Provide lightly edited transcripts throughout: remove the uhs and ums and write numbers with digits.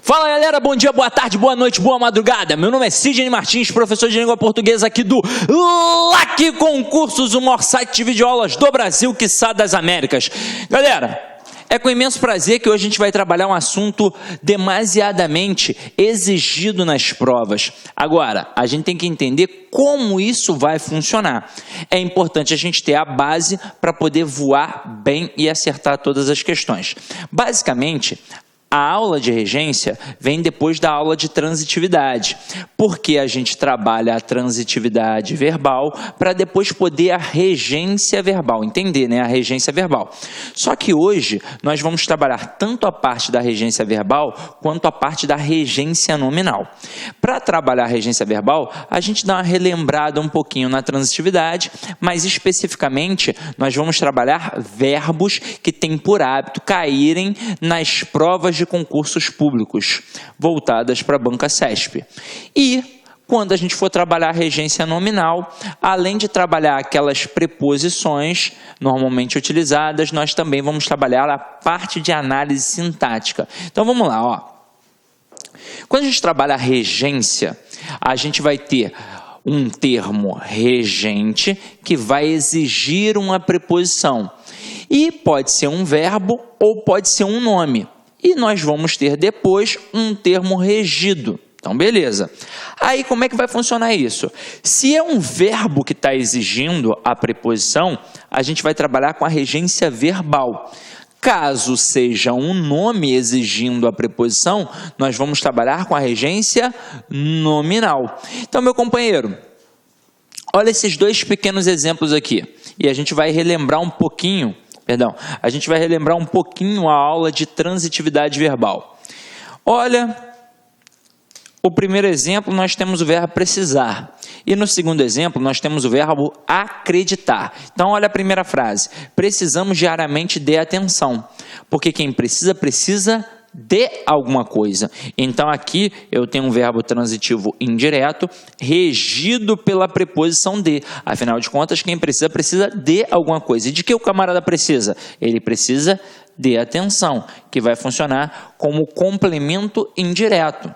Fala galera, bom dia, boa tarde, boa noite, boa madrugada. Meu nome é Sidney Martins, professor de língua portuguesa aqui do LAC Concursos, o maior site de videoaulas do Brasil, quiçá das Américas. Galera, é com imenso prazer que hoje a gente vai trabalhar um assunto demasiadamente exigido nas provas. Agora, a gente tem que entender como isso vai funcionar. É importante a gente ter a base para poder voar bem e acertar todas as questões. Basicamente, a aula de regência vem depois da aula de transitividade, porque a gente trabalha a transitividade verbal para depois poder a regência verbal, entender, né? A regência verbal. Só que hoje nós vamos trabalhar tanto a parte da regência verbal quanto a parte da regência nominal. Para trabalhar a regência verbal, a gente dá uma relembrada um pouquinho na transitividade, mas especificamente nós vamos trabalhar verbos que têm por hábito caírem nas provas de concursos públicos voltadas para a banca CESP. E quando a gente for trabalhar a regência nominal, além de trabalhar aquelas preposições normalmente utilizadas, nós também vamos trabalhar a parte de análise sintática. Então vamos lá, ó. Quando a gente trabalha a regência, a gente vai ter um termo regente que vai exigir uma preposição. E pode ser um verbo ou pode ser um nome. E nós vamos ter depois um termo regido. Então, beleza. Aí, como é que vai funcionar isso? Se é um verbo que está exigindo a preposição, a gente vai trabalhar com a regência verbal. Caso seja um nome exigindo a preposição, nós vamos trabalhar com a regência nominal. Então, meu companheiro, olha esses dois pequenos exemplos aqui. E a gente vai relembrar um pouquinho. A gente vai relembrar um pouquinho a aula de transitividade verbal. Olha, o primeiro exemplo nós temos o verbo precisar. E no segundo exemplo nós temos o verbo acreditar. Então olha a primeira frase. Precisamos diariamente de atenção. Porque quem precisa, precisa de alguma coisa. Então aqui eu tenho um verbo transitivo indireto regido pela preposição de. Afinal de contas, quem precisa, precisa de alguma coisa. E de que o camarada precisa? Ele precisa de atenção, que vai funcionar como complemento indireto.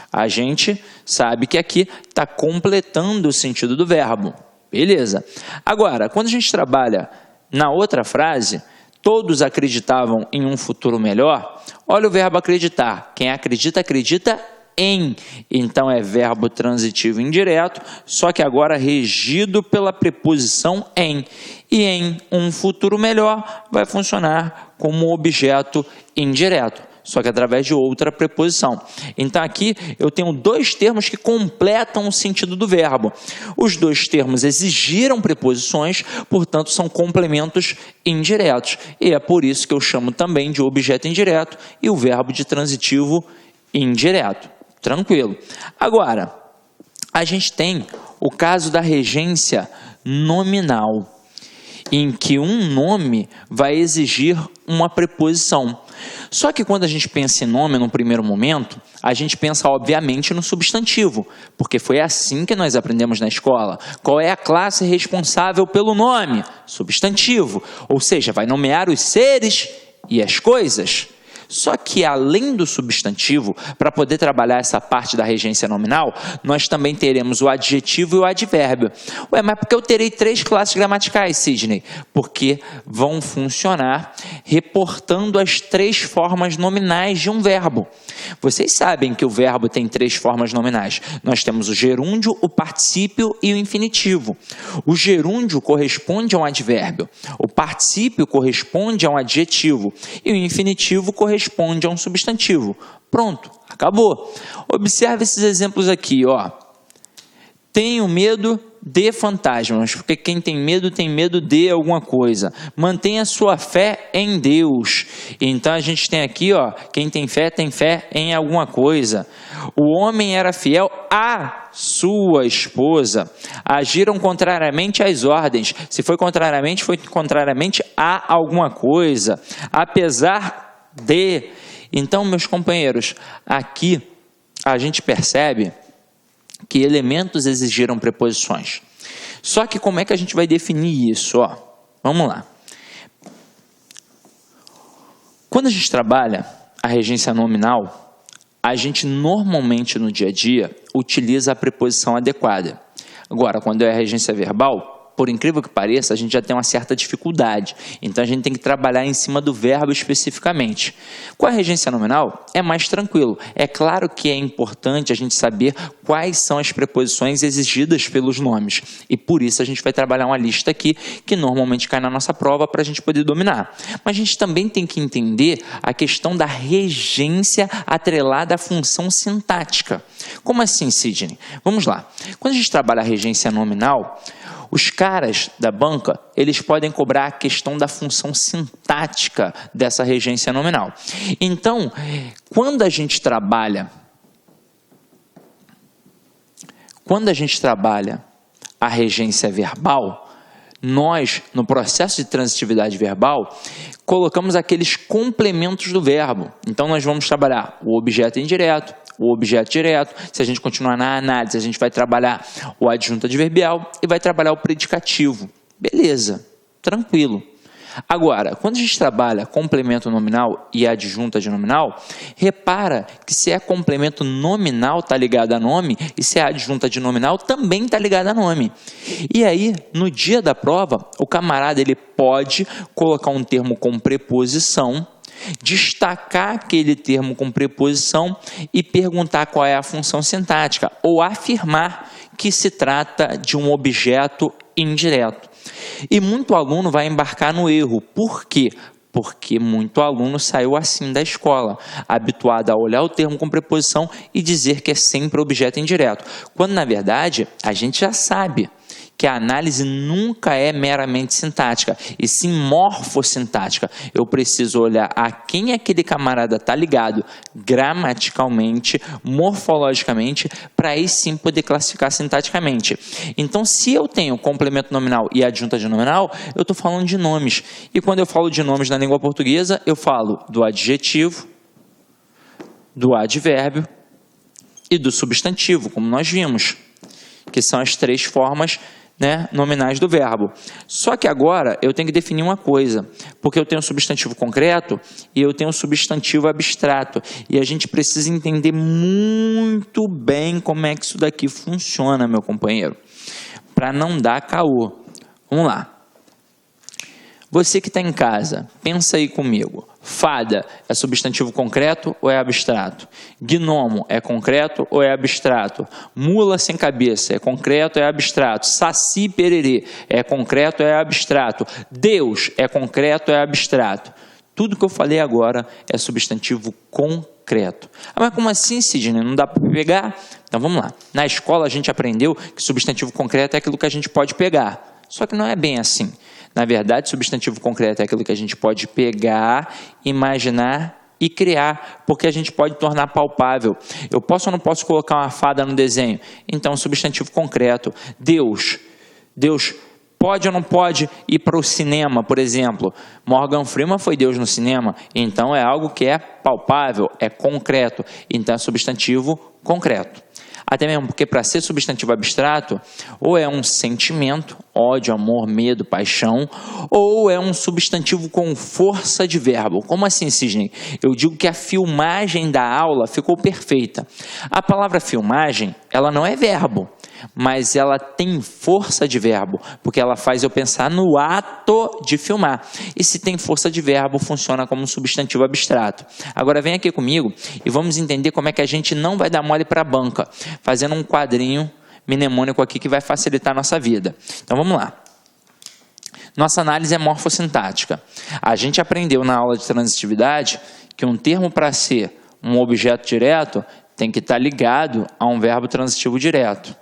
A gente sabe que aqui está completando o sentido do verbo. Beleza. Agora, quando a gente trabalha na outra frase, todos acreditavam em um futuro melhor. Olha o verbo acreditar. Quem acredita, acredita em. Então é verbo transitivo indireto, só que agora regido pela preposição em. E em um futuro melhor vai funcionar como objeto indireto, só que através de outra preposição. Então aqui eu tenho dois termos que completam o sentido do verbo. Os dois termos exigiram preposições, portanto são complementos indiretos. E é por isso que eu chamo também de objeto indireto e o verbo de transitivo indireto. Tranquilo. Agora, a gente tem o caso da regência nominal, em que um nome vai exigir uma preposição. Só que quando a gente pensa em nome no primeiro momento, a gente pensa obviamente no substantivo, porque foi assim que nós aprendemos na escola. Qual é a classe responsável pelo nome? Substantivo, ou seja, vai nomear os seres e as coisas. Só que além do substantivo, para poder trabalhar essa parte da regência nominal, nós também teremos o adjetivo e o advérbio. Ué, mas por que eu terei três classes gramaticais, Sidney? Porque vão funcionar reportando as três formas nominais de um verbo. Vocês sabem que o verbo tem três formas nominais. Nós temos o gerúndio, o particípio e o infinitivo. O gerúndio corresponde a um advérbio, o particípio corresponde a um adjetivo e o infinitivo corresponde a um substantivo. Pronto, acabou. Observe esses exemplos aqui, ó. Tenho medo de fantasmas, porque quem tem medo de alguma coisa. Mantenha sua fé em Deus. Então a gente tem aqui, ó, quem tem fé em alguma coisa. O homem era fiel à sua esposa. Agiram contrariamente às ordens. Se foi contrariamente a alguma coisa. Apesar de. Então, meus companheiros, aqui a gente percebe que elementos exigiram preposições. Só que como é que a gente vai definir isso? Ó, vamos lá. Quando a gente trabalha a regência nominal, a gente normalmente no dia a dia utiliza a preposição adequada. Agora, quando é a regência verbal, por incrível que pareça, a gente já tem uma certa dificuldade. Então, a gente tem que trabalhar em cima do verbo especificamente. Com a regência nominal, é mais tranquilo. É claro que é importante a gente saber quais são as preposições exigidas pelos nomes. E por isso a gente vai trabalhar uma lista aqui que normalmente cai na nossa prova para a gente poder dominar. Mas a gente também tem que entender a questão da regência atrelada à função sintática. Como assim, Sidney? Vamos lá. Quando a gente trabalha a regência nominal, os caras da banca, eles podem cobrar a questão da função sintática dessa regência nominal. Então, quando a gente trabalha a regência verbal, nós, no processo de transitividade verbal, colocamos aqueles complementos do verbo. Então, nós vamos trabalhar o objeto indireto, o objeto direto. Se a gente continuar na análise, a gente vai trabalhar o adjunto adverbial e vai trabalhar o predicativo. Beleza, tranquilo. Agora, quando a gente trabalha complemento nominal e adjunto adnominal, repara que se é complemento nominal está ligado a nome e se é adjunto adnominal também está ligado a nome. E aí, no dia da prova, o camarada ele pode colocar um termo com preposição, destacar aquele termo com preposição e perguntar qual é a função sintática ou afirmar que se trata de um objeto indireto. E muito aluno vai embarcar no erro. Por quê? Porque muito aluno saiu assim da escola, habituado a olhar o termo com preposição e dizer que é sempre objeto indireto, quando na verdade a gente já sabe que a análise nunca é meramente sintática, e sim morfossintática. Eu preciso olhar a quem aquele camarada está ligado gramaticalmente, morfologicamente, para aí sim poder classificar sintaticamente. Então, se eu tenho complemento nominal e adjunto adnominal, eu estou falando de nomes. E quando eu falo de nomes na língua portuguesa, eu falo do adjetivo, do advérbio e do substantivo, como nós vimos, que são as três formas nominais do verbo. Só que agora eu tenho que definir uma coisa, porque eu tenho um substantivo concreto e eu tenho um substantivo abstrato, e a gente precisa entender muito bem como é que isso daqui funciona, meu companheiro, para não dar caô. Vamos lá. Você que está em casa, pensa aí comigo. Fada é substantivo concreto ou é abstrato? Gnomo é concreto ou é abstrato? Mula sem cabeça é concreto ou é abstrato? Saci pererê é concreto ou é abstrato? Deus é concreto ou é abstrato? Tudo que eu falei agora é substantivo concreto. Ah, mas como assim, Sidney? Não dá para pegar? Então vamos lá. Na escola a gente aprendeu que substantivo concreto é aquilo que a gente pode pegar. Só que não é bem assim. Na verdade, substantivo concreto é aquilo que a gente pode pegar, imaginar e criar, porque a gente pode tornar palpável. Eu posso ou não posso colocar uma fada no desenho? Então, substantivo concreto. Deus pode ou não pode ir para o cinema, por exemplo? Morgan Freeman foi Deus no cinema, então é algo que é palpável, é concreto. Então, é substantivo concreto. Até mesmo porque para ser substantivo abstrato, ou é um sentimento, ódio, amor, medo, paixão, ou é um substantivo com força de verbo. Como assim, Sidney? Eu digo que a filmagem da aula ficou perfeita. A palavra filmagem, ela não é verbo, mas ela tem força de verbo, porque ela faz eu pensar no ato de filmar. E se tem força de verbo, funciona como um substantivo abstrato. Agora vem aqui comigo e vamos entender como é que a gente não vai dar mole para a banca, fazendo um quadrinho mnemônico aqui que vai facilitar a nossa vida. Então vamos lá. Nossa análise é morfossintática. A gente aprendeu na aula de transitividade que um termo para ser um objeto direto tem que estar ligado a um verbo transitivo direto.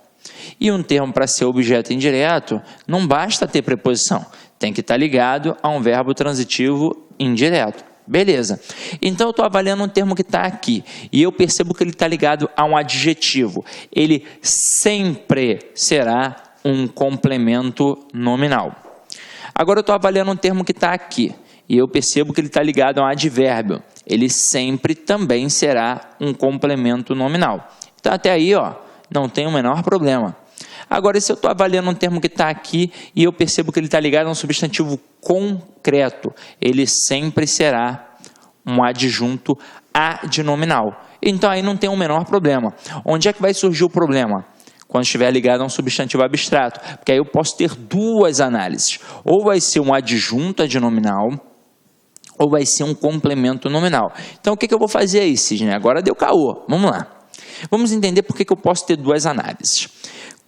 E um termo para ser objeto indireto não basta ter preposição, tem que estar ligado a um verbo transitivo indireto. Beleza. Então eu estou avaliando um termo que está aqui e eu percebo que ele está ligado a um adjetivo. Ele sempre será um complemento nominal. Agora eu estou avaliando um termo que está aqui e eu percebo que ele está ligado a um advérbio. Ele sempre também será um complemento nominal. Então até aí, não tem o menor problema. Agora, se eu estou avaliando um termo que está aqui e eu percebo que ele está ligado a um substantivo concreto, ele sempre será um adjunto adnominal. Então aí não tem o menor problema. Onde é que vai surgir o problema? Quando estiver ligado a um substantivo abstrato, porque aí eu posso ter duas análises. Ou vai ser um adjunto adnominal, ou vai ser um complemento nominal. Então o que eu vou fazer aí, Sidney? Agora deu caô. Vamos lá. Vamos entender por que eu posso ter duas análises.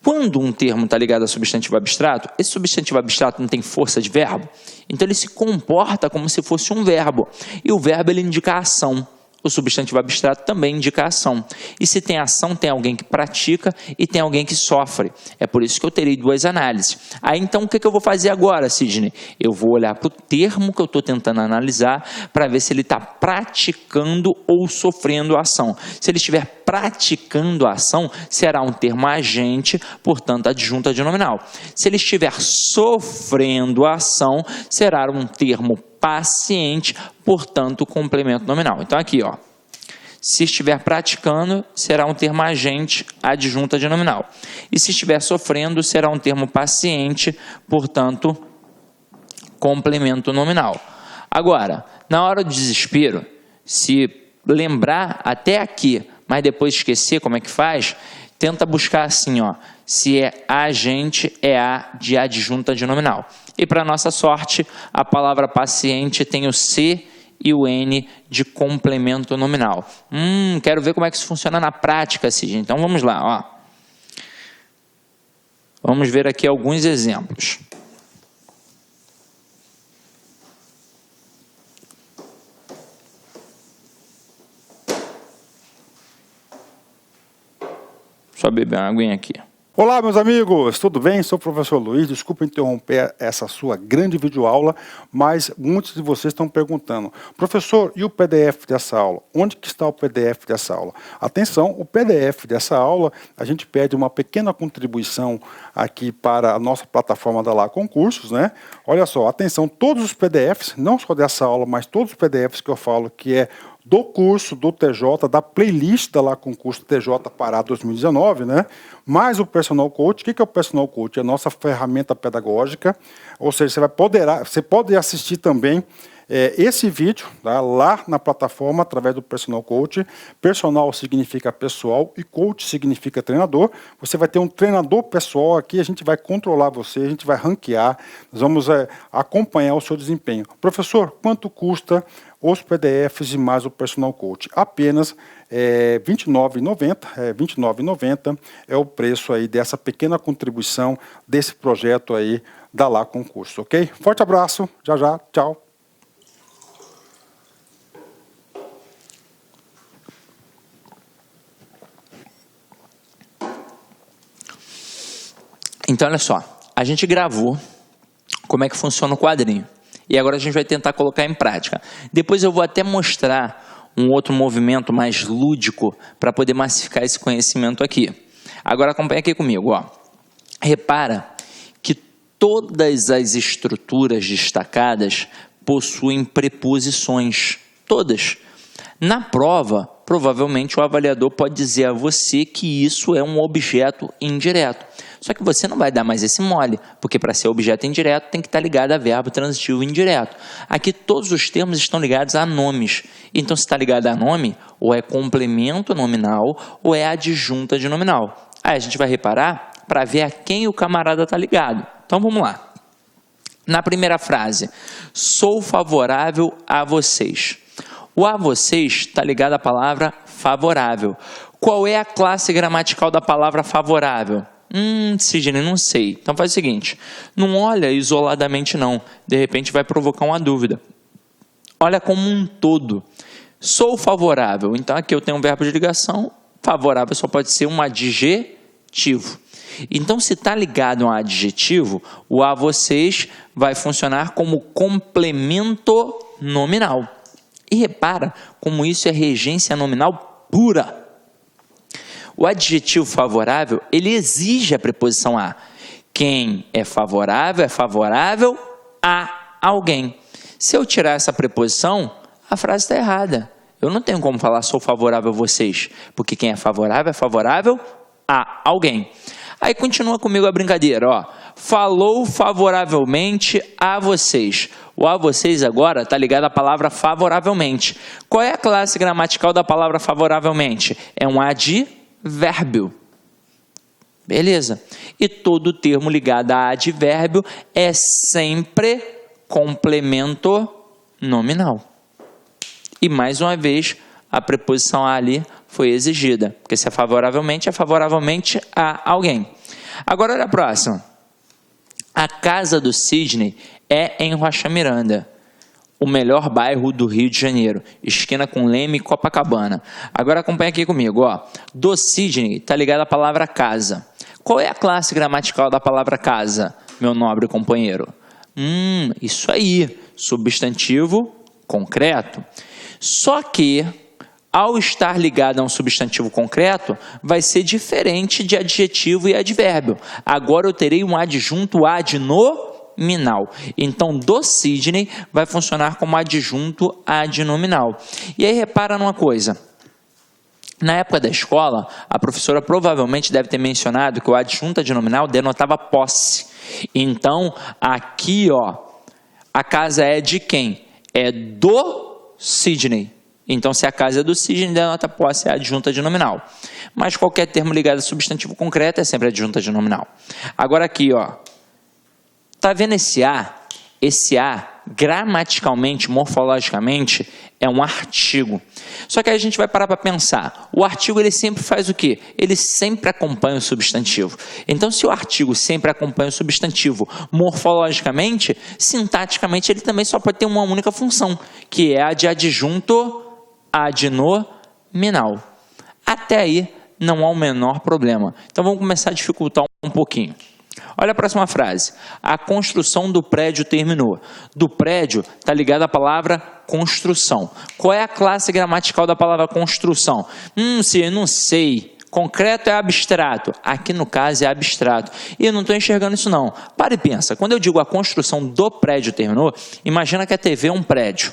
Quando um termo está ligado a substantivo abstrato, esse substantivo abstrato não tem força de verbo, então ele se comporta como se fosse um verbo. E o verbo ele indica a ação. O substantivo abstrato também indica ação. E se tem ação, tem alguém que pratica e tem alguém que sofre. É por isso que eu terei duas análises. Aí então o que eu vou fazer agora, Sidney? Eu vou olhar para o termo que eu estou tentando analisar para ver se ele está praticando ou sofrendo a ação. Se ele estiver praticando a ação, será um termo agente, portanto adjunto adnominal. Se ele estiver sofrendo a ação, será um termo paciente, portanto, complemento nominal. Então, aqui, ó, se estiver praticando, será um termo agente, adjunto adnominal. E se estiver sofrendo, será um termo paciente, portanto, complemento nominal. Agora, na hora do desespero, se lembrar até aqui, mas depois esquecer como é que faz, tenta buscar assim, ó, se é agente, é A de adjunto adnominal. E para nossa sorte, a palavra paciente tem o C e o N de complemento nominal. Quero ver como é que isso funciona na prática, Sidney. Então vamos lá, ó. Vamos ver aqui alguns exemplos. Só beber uma aguinha aqui. Olá, meus amigos, tudo bem? Sou o professor Luiz, desculpa interromper essa sua grande videoaula, mas muitos de vocês estão perguntando, professor, e o PDF dessa aula? Onde que está o PDF dessa aula? Atenção, o PDF dessa aula, a gente pede uma pequena contribuição aqui para a nossa plataforma da Lá Concursos, né? Olha só, atenção, todos os PDFs, não só dessa aula, mas todos os PDFs que eu falo que é do curso do TJ, da playlist da Lá Concurso TJ Pará 2019, né? Mais o Personal Coach. O que é o Personal Coach? É a nossa ferramenta pedagógica, ou seja, você pode assistir também esse vídeo, tá, lá na plataforma através do Personal Coach. Personal significa pessoal e coach significa treinador. Você vai ter um treinador pessoal aqui, a gente vai controlar você, a gente vai ranquear, nós vamos acompanhar o seu desempenho. Professor, quanto custa os PDFs e mais o Personal Coach? Apenas R$ 29,90 é o preço aí dessa pequena contribuição desse projeto aí da Lá Concurso, ok? Forte abraço, já, tchau. Então, olha só, a gente gravou como é que funciona o quadrinho. E agora a gente vai tentar colocar em prática. Depois eu vou até mostrar um outro movimento mais lúdico para poder massificar esse conhecimento aqui. Agora acompanha aqui comigo, ó. Repara que todas as estruturas destacadas possuem preposições. Todas. Na prova, provavelmente o avaliador pode dizer a você que isso é um objeto indireto. Só que você não vai dar mais esse mole, porque para ser objeto indireto tem que estar ligado a verbo transitivo indireto. Aqui todos os termos estão ligados a nomes. Então se está ligado a nome, ou é complemento nominal, ou é adjunta de nominal. Aí a gente vai reparar para ver a quem o camarada está ligado. Então vamos lá. Na primeira frase, sou favorável a vocês. O a vocês está ligado à palavra favorável. Qual é a classe gramatical da palavra favorável? Sidney, não sei. Então faz o seguinte, não olha isoladamente não, de repente vai provocar uma dúvida. Olha como um todo. Sou favorável, então aqui eu tenho um verbo de ligação, favorável só pode ser um adjetivo. Então se está ligado a um adjetivo, o a vocês vai funcionar como complemento nominal. E repara como isso é regência nominal pura. O adjetivo favorável, ele exige a preposição a. Quem é favorável a alguém. Se eu tirar essa preposição, a frase está errada. Eu não tenho como falar sou favorável a vocês, porque quem é favorável a alguém. Aí continua comigo a brincadeira, ó. Falou favoravelmente a vocês. O a vocês agora está ligado à palavra favoravelmente. Qual é a classe gramatical da palavra favoravelmente? É um advérbio. Beleza. E todo termo ligado a advérbio é sempre complemento nominal. E mais uma vez, a preposição a ali foi exigida, porque se é favoravelmente a alguém. Agora olha a próxima. A casa do Sidney é em Rocha Miranda, o melhor bairro do Rio de Janeiro, esquina com Leme e Copacabana. Agora acompanha aqui comigo, ó. Do Sidney está ligado à palavra casa. Qual é a classe gramatical da palavra casa, meu nobre companheiro? Isso aí, substantivo concreto. Só que, ao estar ligado a um substantivo concreto, vai ser diferente de adjetivo e advérbio. Agora eu terei um adjunto adnominal. Então, do Sidney vai funcionar como adjunto adnominal. E aí repara numa coisa. Na época da escola, a professora provavelmente deve ter mencionado que o adjunto adnominal denotava posse. Então, aqui, ó, a casa é de quem? É do Sidney. Então, se a casa é do Sidney, denota posse, é adjunto adnominal. Mas qualquer termo ligado a substantivo concreto é sempre adjunto adnominal. Agora aqui, ó, tá vendo esse a? Esse a, gramaticalmente, morfologicamente, é um artigo. Só que aí a gente vai parar para pensar. O artigo, ele sempre faz o quê? Ele sempre acompanha o substantivo. Então, se o artigo sempre acompanha o substantivo morfologicamente, sintaticamente, ele também só pode ter uma única função, que é a de adjunto adnominal. Até aí, não há o menor problema. Então, vamos começar a dificultar um pouquinho. Olha a próxima frase. A construção do prédio terminou. Do prédio está ligado à palavra construção. Qual é a classe gramatical da palavra construção? Eu não sei. Concreto é abstrato. Aqui no caso é abstrato. E eu não estou enxergando isso não. Para e pensa. Quando eu digo a construção do prédio terminou, imagina que a TV é um prédio.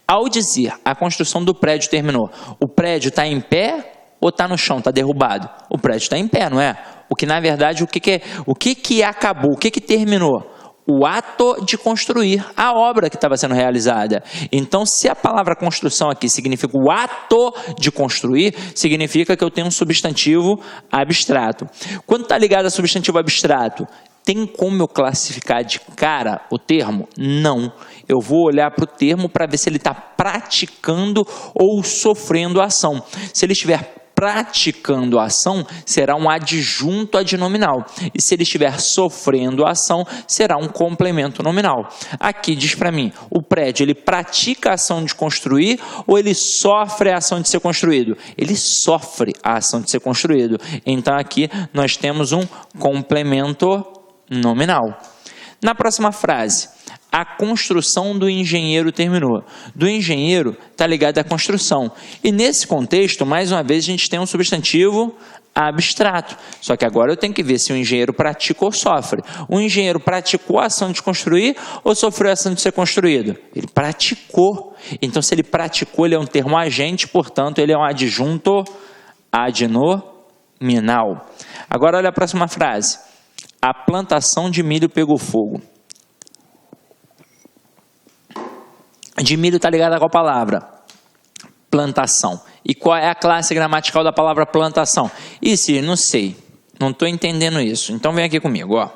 Ao dizer a construção do prédio terminou, o prédio está em pé ou está no chão, está derrubado? O prédio está em pé, não é? O que, na verdade, o que acabou, o que terminou? O ato de construir a obra que estava sendo realizada. Então, se a palavra construção aqui significa o ato de construir, significa que eu tenho um substantivo abstrato. Quando está ligado a substantivo abstrato, tem como eu classificar de cara o termo? Não. Eu vou olhar para o termo para ver se ele está praticando ou sofrendo a ação. Se ele estiver praticando a ação, será um adjunto adnominal. E se ele estiver sofrendo a ação, será um complemento nominal. Aqui diz para mim, o prédio, ele pratica a ação de construir ou ele sofre a ação de ser construído? Ele sofre a ação de ser construído. Então, aqui nós temos um complemento nominal. Na próxima frase, a construção do engenheiro terminou. Do engenheiro está ligado à construção. E nesse contexto, mais uma vez, a gente tem um substantivo abstrato. Só que agora eu tenho que ver se o engenheiro pratica ou sofre. O engenheiro praticou a ação de construir ou sofreu a ação de ser construído? Ele praticou. Então, se ele praticou, ele é um termo agente, portanto, ele é um adjunto adnominal. Agora, olha a próxima frase. A plantação de milho pegou fogo. De milho está ligado a qual palavra? Plantação. E qual é a classe gramatical da palavra plantação? Isso, não sei. Não estou entendendo isso. Então vem aqui comigo, ó.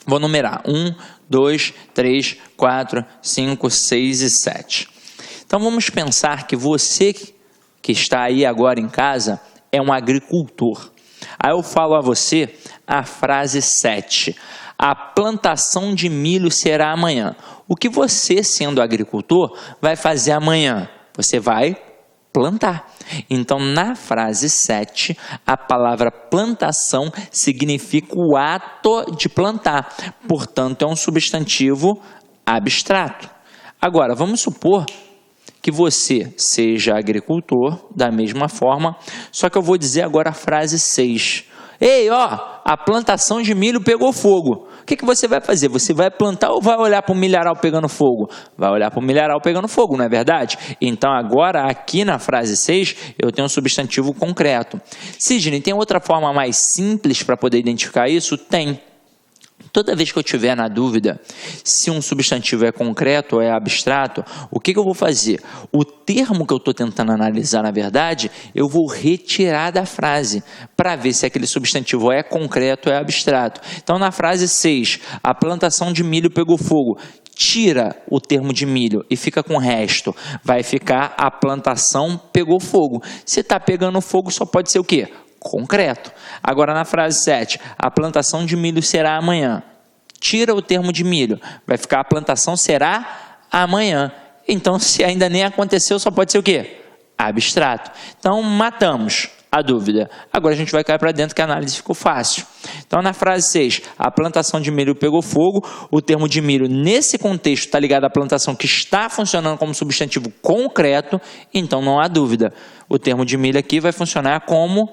Vou numerar. 1, 2, 3, 4, 5, 6 e 7. Então vamos pensar que você que está aí agora em casa é um agricultor. Aí eu falo a você a frase 7. A plantação de milho será amanhã. O que você, sendo agricultor, vai fazer amanhã? Você vai plantar. Então, na frase 7, a palavra plantação significa o ato de plantar. Portanto, é um substantivo abstrato. Agora, vamos supor que você seja agricultor da mesma forma, só que eu vou dizer agora a frase 6. Ei, ó, a plantação de milho pegou fogo. O que você vai fazer? Você vai plantar ou vai olhar para o milharal pegando fogo? Vai olhar para o milharal pegando fogo, não é verdade? Então, agora, aqui na frase 6, eu tenho um substantivo concreto. Sidney, tem outra forma mais simples para poder identificar isso? Tem. Toda vez que eu tiver na dúvida se um substantivo é concreto ou é abstrato, o que eu vou fazer? O termo que eu estou tentando analisar, na verdade, eu vou retirar da frase para ver se aquele substantivo é concreto ou é abstrato. Então, na frase 6, a plantação de milho pegou fogo. Tira o termo de milho e fica com o resto. Vai ficar a plantação pegou fogo. Se está pegando fogo, só pode ser o quê? Concreto. Agora na frase 7, a plantação de milho será amanhã. Tira o termo de milho, vai ficar a plantação será amanhã. Então, se ainda nem aconteceu, só pode ser o quê? Abstrato. Então, matamos a dúvida. Agora a gente vai cair para dentro que a análise ficou fácil. Então, na frase 6, a plantação de milho pegou fogo. O termo de milho, nesse contexto, está ligado à plantação que está funcionando como substantivo concreto, então não há dúvida. O termo de milho aqui vai funcionar como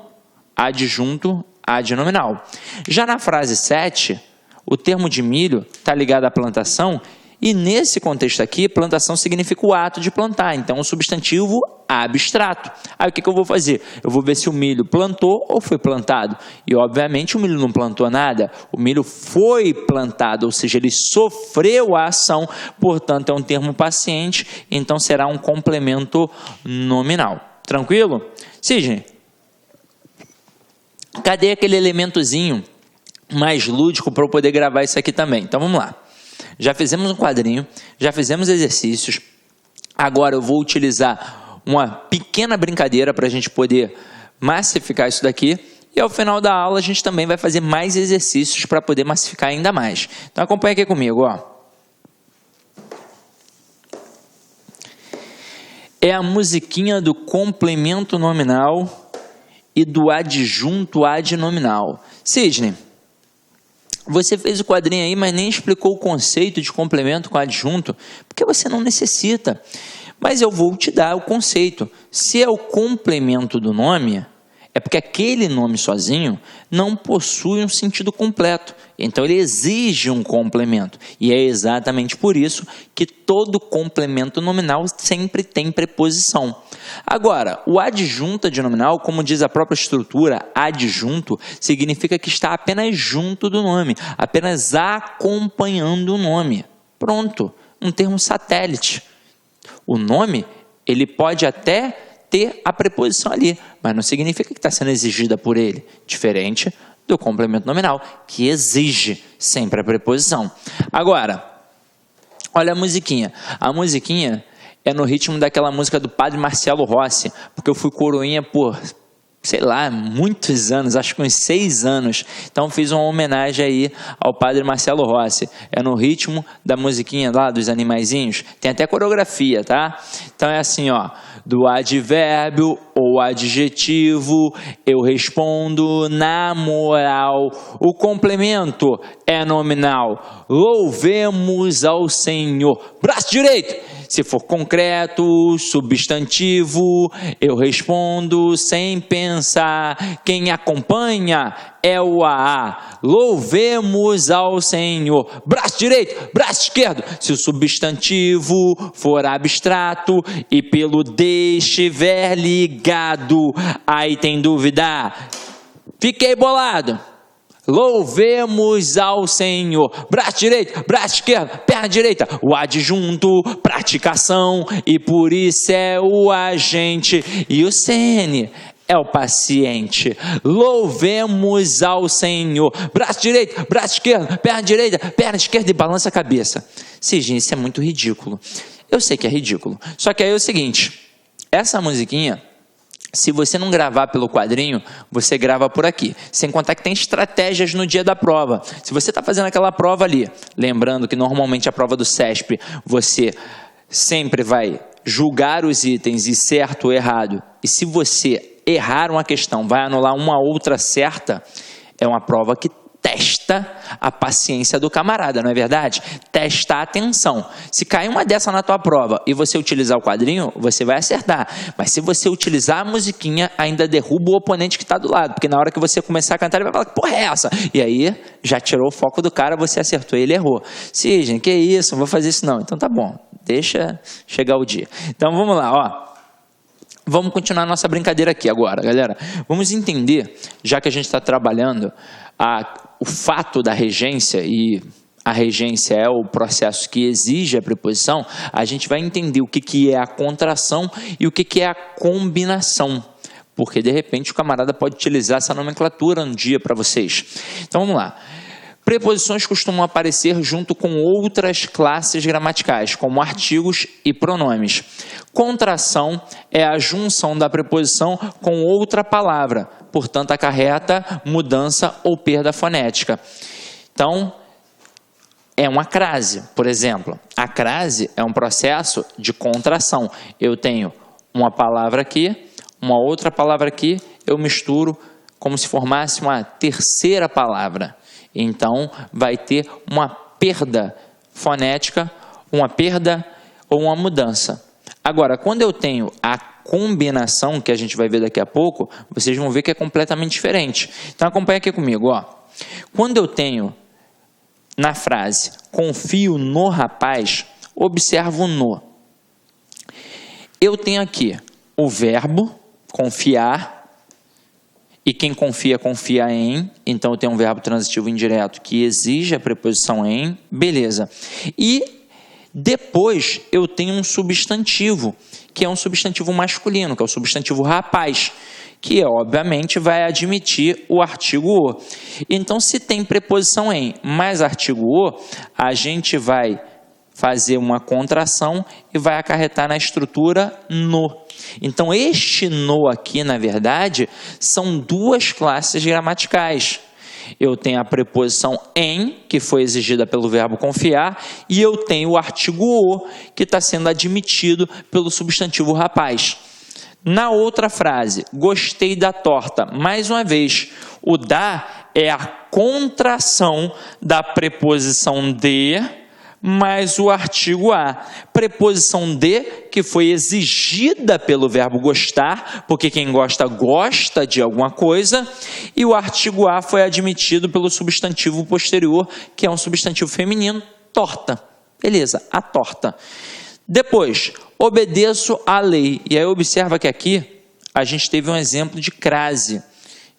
adjunto adnominal. Já na frase 7, o termo de milho está ligado à plantação e nesse contexto aqui, plantação significa o ato de plantar, então um substantivo abstrato. Aí o que eu vou fazer? Eu vou ver se o milho plantou ou foi plantado. E obviamente o milho não plantou nada, o milho foi plantado, ou seja, ele sofreu a ação, portanto é um termo paciente, então será um complemento nominal. Tranquilo? Sidney, cadê aquele elementozinho mais lúdico para eu poder gravar isso aqui também? Então vamos lá. Já fizemos um quadrinho, já fizemos exercícios. Agora eu vou utilizar uma pequena brincadeira para a gente poder massificar isso daqui. E ao final da aula a gente também vai fazer mais exercícios para poder massificar ainda mais. Então acompanha aqui comigo, ó. É a musiquinha do complemento nominal e do adjunto adnominal. Sidney, você fez o quadrinho aí, mas nem explicou o conceito de complemento com adjunto, porque você não necessita. Mas eu vou te dar o conceito. Se é o complemento do nome, é porque aquele nome sozinho não possui um sentido completo. Então ele exige um complemento. E é exatamente por isso que todo complemento nominal sempre tem preposição. Agora, o adjunto adnominal, como diz a própria estrutura, adjunto, significa que está apenas junto do nome, apenas acompanhando o nome. Pronto, um termo satélite. O nome, ele pode até ter a preposição ali, mas não significa que está sendo exigida por ele, diferente do complemento nominal, que exige sempre a preposição. Agora, olha a musiquinha. A musiquinha é no ritmo daquela música do Padre Marcelo Rossi, porque eu fui coroinha por, sei lá, muitos anos, acho que uns 6 anos. Então fiz uma homenagem aí ao Padre Marcelo Rossi. É no ritmo da musiquinha lá dos animaizinhos. Tem até coreografia, tá? Então é assim, ó. Do advérbio ou adjetivo, eu respondo na moral. O complemento é nominal. Louvemos ao Senhor. Braço direito. Se for concreto, substantivo, eu respondo sem pensar. Quem acompanha é o AA. Louvemos ao Senhor. Braço direito, braço esquerdo. Se o substantivo for abstrato e pelo D estiver ligado, aí tem dúvida. Fiquei bolado. Louvemos ao Senhor. Braço direito, braço esquerdo, perna direita. O adjunto, praticação, e por isso é o agente. E o CN é o paciente. Louvemos ao Senhor. Braço direito, braço esquerdo, perna esquerda e balança a cabeça. Sim, isso é muito ridículo. Eu sei que é ridículo. Só que aí é o seguinte, essa musiquinha, se você não gravar pelo quadrinho, você grava por aqui. Sem contar que tem estratégias no dia da prova. Se você está fazendo aquela prova ali, lembrando que normalmente a prova do CESP, você sempre vai julgar os itens e certo ou errado. E se você errar uma questão, vai anular uma outra certa, é uma prova que testa a paciência do camarada, não é verdade? Testa a atenção. Se cair uma dessa na tua prova e você utilizar o quadrinho, você vai acertar. Mas se você utilizar a musiquinha, ainda derruba o oponente que está do lado. Porque na hora que você começar a cantar, ele vai falar, que porra é essa? E aí, já tirou o foco do cara, você acertou e ele errou. Sidney, que isso? Não vou fazer isso não. Então tá bom, deixa chegar o dia. Então vamos lá, ó. Vamos continuar nossa brincadeira aqui agora, galera. Vamos entender, já que a gente está trabalhando o fato da regência, e a regência é o processo que exige a preposição, a gente vai entender o que é a contração e o que é a combinação. Porque, de repente, o camarada pode utilizar essa nomenclatura um dia para vocês. Então, vamos lá. Preposições costumam aparecer junto com outras classes gramaticais, como artigos e pronomes. Contração é a junção da preposição com outra palavra, portanto, acarreta mudança ou perda fonética. Então, é uma crase, por exemplo. A crase é um processo de contração. Eu tenho uma palavra aqui, uma outra palavra aqui, eu misturo como se formasse uma terceira palavra. Então, vai ter uma perda fonética, uma perda ou uma mudança. Agora, quando eu tenho a combinação, que a gente vai ver daqui a pouco, vocês vão ver que é completamente diferente. Então, acompanha aqui comigo. Ó. Quando eu tenho na frase, confio no rapaz, observo o no. Eu tenho aqui o verbo, confiar, e quem confia, confia em, então eu tenho um verbo transitivo indireto que exige a preposição em, beleza. E depois eu tenho um substantivo, que é um substantivo masculino, que é o substantivo rapaz, que obviamente vai admitir o artigo o. Então, se tem preposição em mais artigo o, a gente vai fazer uma contração e vai acarretar na estrutura no. Então, este no aqui, na verdade, são duas classes gramaticais. Eu tenho a preposição em, que foi exigida pelo verbo confiar, e eu tenho o artigo o, que está sendo admitido pelo substantivo rapaz. Na outra frase, gostei da torta. Mais uma vez, o da é a contração da preposição de mais o artigo a. Preposição de, que foi exigida pelo verbo gostar, porque quem gosta, gosta de alguma coisa, e o artigo a foi admitido pelo substantivo posterior, que é um substantivo feminino, torta. Beleza, a torta. Depois, obedeço à lei. E aí observa que aqui a gente teve um exemplo de crase.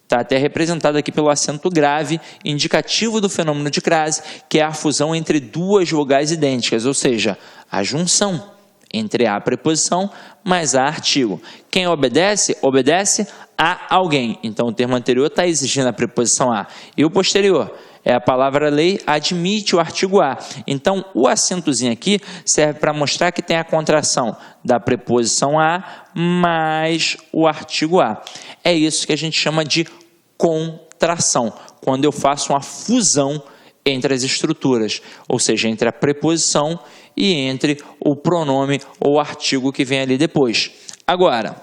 Está até representado aqui pelo acento grave, indicativo do fenômeno de crase, que é a fusão entre duas vogais idênticas, ou seja, a junção entre a preposição mais a artigo. Quem obedece, obedece a alguém. Então, o termo anterior está exigindo a preposição a. E o posterior é a palavra lei, admite o artigo a. Então, o acentozinho aqui serve para mostrar que tem a contração da preposição a mais o artigo a. É isso que a gente chama de contração, quando eu faço uma fusão entre as estruturas, ou seja, entre a preposição e entre o pronome ou artigo que vem ali depois. Agora,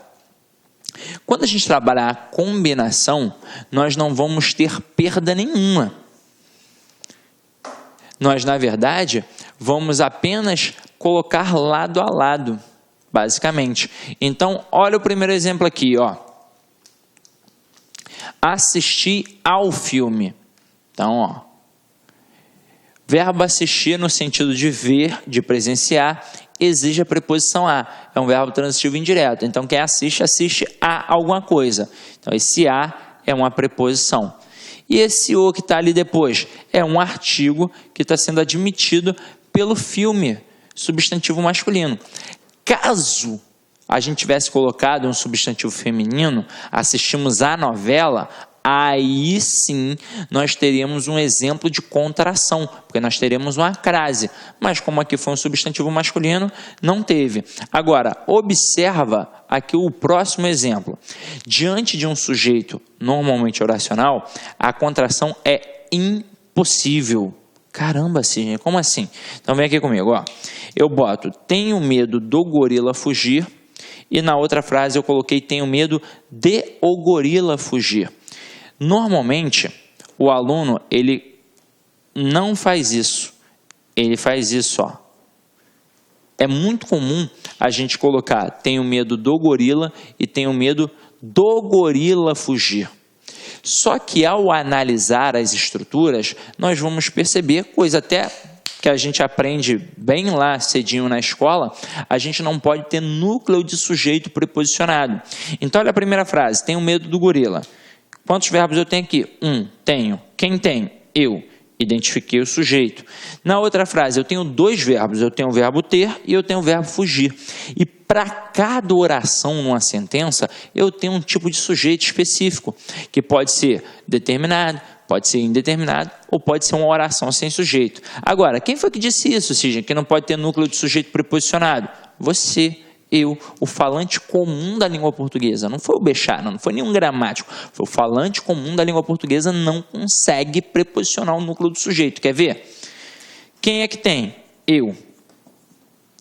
quando a gente trabalhar a combinação, nós não vamos ter perda nenhuma. Nós, na verdade, vamos apenas colocar lado a lado, basicamente. Então, olha o primeiro exemplo aqui, ó. Assistir ao filme. Então, ó, verbo assistir no sentido de ver, de presenciar, exige a preposição a. É um verbo transitivo indireto. Então, quem assiste, assiste a alguma coisa. Então, esse a é uma preposição. E esse o que está ali depois é um artigo que está sendo admitido pelo filme, substantivo masculino. Caso a gente tivesse colocado um substantivo feminino, assistimos a novela, aí sim nós teríamos um exemplo de contração, porque nós teríamos uma crase. Mas como aqui foi um substantivo masculino, não teve. Agora, observa aqui o próximo exemplo. Diante de um sujeito normalmente oracional, a contração é impossível. Caramba, Sidney, como assim? Então vem aqui comigo, ó. Eu boto, tenho medo do gorila fugir, e na outra frase eu coloquei, tenho medo de o gorila fugir. Normalmente, o aluno, ele não faz isso. Ele faz isso, ó. É muito comum a gente colocar, tenho medo do gorila e tenho medo do gorila fugir. Só que ao analisar as estruturas, nós vamos perceber, coisa até que a gente aprende bem lá cedinho na escola, a gente não pode ter núcleo de sujeito preposicionado. Então, olha a primeira frase, tenho medo do gorila. Quantos verbos eu tenho aqui? Tenho. Quem tem? Eu. Identifiquei o sujeito. Na outra frase, eu tenho dois verbos. Eu tenho o verbo ter e eu tenho o verbo fugir. E para cada oração numa sentença, eu tenho um tipo de sujeito específico, que pode ser determinado, pode ser indeterminado ou pode ser uma oração sem sujeito. Agora, quem foi que disse isso, Sidney? Que não pode ter núcleo de sujeito preposicionado? Você. Eu, o falante comum da língua portuguesa, não foi o Bechara, não foi nenhum gramático, foi o falante comum da língua portuguesa, não consegue preposicionar o núcleo do sujeito. Quer ver? Quem é que tem? Eu.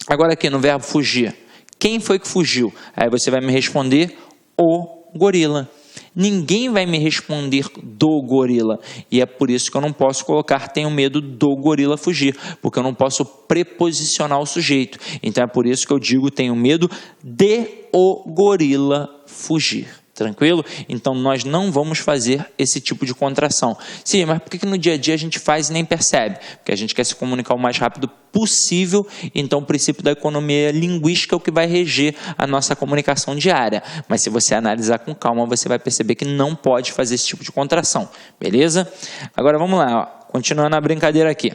Agora aqui no verbo fugir, quem foi que fugiu? Aí você vai me responder o gorila. Ninguém vai me responder do gorila. E é por isso que eu não posso colocar tenho medo do gorila fugir, porque eu não posso preposicionar o sujeito. Então é por isso que eu digo tenho medo de o gorila fugir. Tranquilo? Então nós não vamos fazer esse tipo de contração. Sim, mas por que no dia a dia a gente faz e nem percebe? Porque a gente quer se comunicar o mais rápido possível, então o princípio da economia linguística é o que vai reger a nossa comunicação diária. Mas se você analisar com calma, você vai perceber que não pode fazer esse tipo de contração. Beleza? Agora vamos lá, ó. Continuando a brincadeira aqui.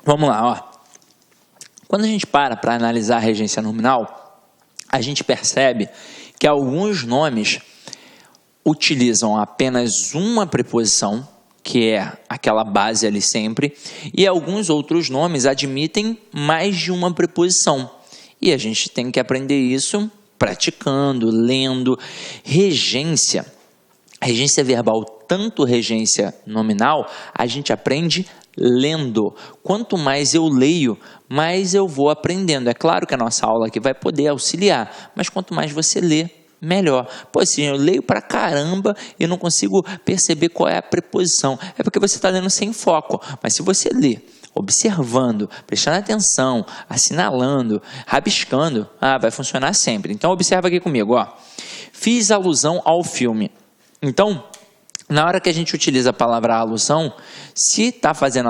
Vamos lá, ó. Quando a gente para analisar a regência nominal, a gente percebe que alguns nomes utilizam apenas uma preposição, que é aquela base ali sempre, e alguns outros nomes admitem mais de uma preposição. E a gente tem que aprender isso praticando, lendo. Regência verbal, tanto regência nominal, a gente aprende lendo. Quanto mais eu leio, mais eu vou aprendendo. É claro que a nossa aula aqui vai poder auxiliar, mas quanto mais você lê, melhor. Pô, assim, eu leio pra caramba e não consigo perceber qual é a preposição. É porque você está lendo sem foco. Mas se você lê, observando, prestando atenção, assinalando, rabiscando, vai funcionar sempre. Então observa aqui comigo, ó. Fiz alusão ao filme. Então, na hora que a gente utiliza a palavra alusão, se está fazendo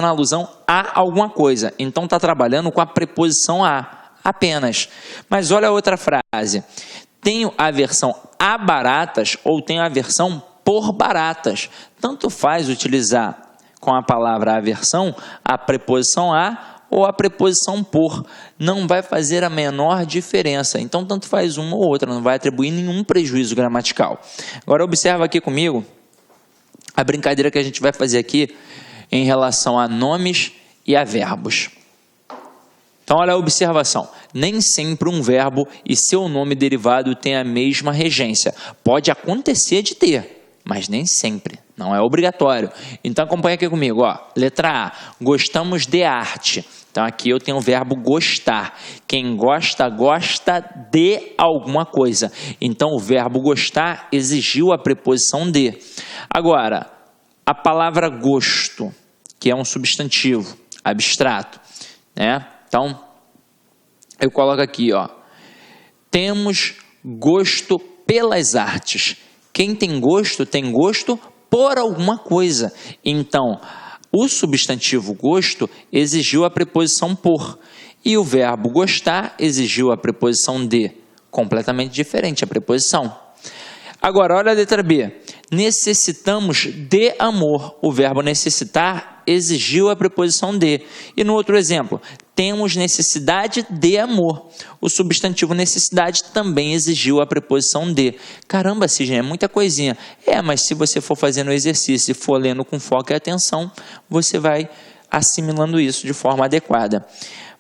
alusão a alguma coisa. Então está trabalhando com a preposição a apenas. Mas olha a outra frase. Tenho aversão a baratas ou tenho aversão por baratas. Tanto faz utilizar com a palavra aversão a preposição a ou a preposição por. Não vai fazer a menor diferença. Então tanto faz uma ou outra, não vai atribuir nenhum prejuízo gramatical. Agora observa aqui comigo a brincadeira que a gente vai fazer aqui em relação a nomes e a verbos. Então, olha a observação. Nem sempre um verbo e seu nome derivado tem a mesma regência. Pode acontecer de ter, mas nem sempre. Não é obrigatório. Então, acompanha aqui comigo. Ó. Letra A. Gostamos de arte. Então, aqui eu tenho o verbo gostar. Quem gosta, gosta de alguma coisa. Então, o verbo gostar exigiu a preposição de. Agora, a palavra gosto, que é um substantivo abstrato, né? Então, eu coloco aqui, ó. Temos gosto pelas artes. Quem tem gosto por alguma coisa. Então, o substantivo gosto exigiu a preposição por. E o verbo gostar exigiu a preposição de. Completamente diferente a preposição. Agora, olha a letra B. Necessitamos de amor. O verbo necessitar exigiu a preposição de. E no outro exemplo, temos necessidade de amor. O substantivo necessidade também exigiu a preposição de. Caramba, Sidney, é muita coisinha. Mas se você for fazendo o exercício e for lendo com foco e atenção, você vai assimilando isso de forma adequada.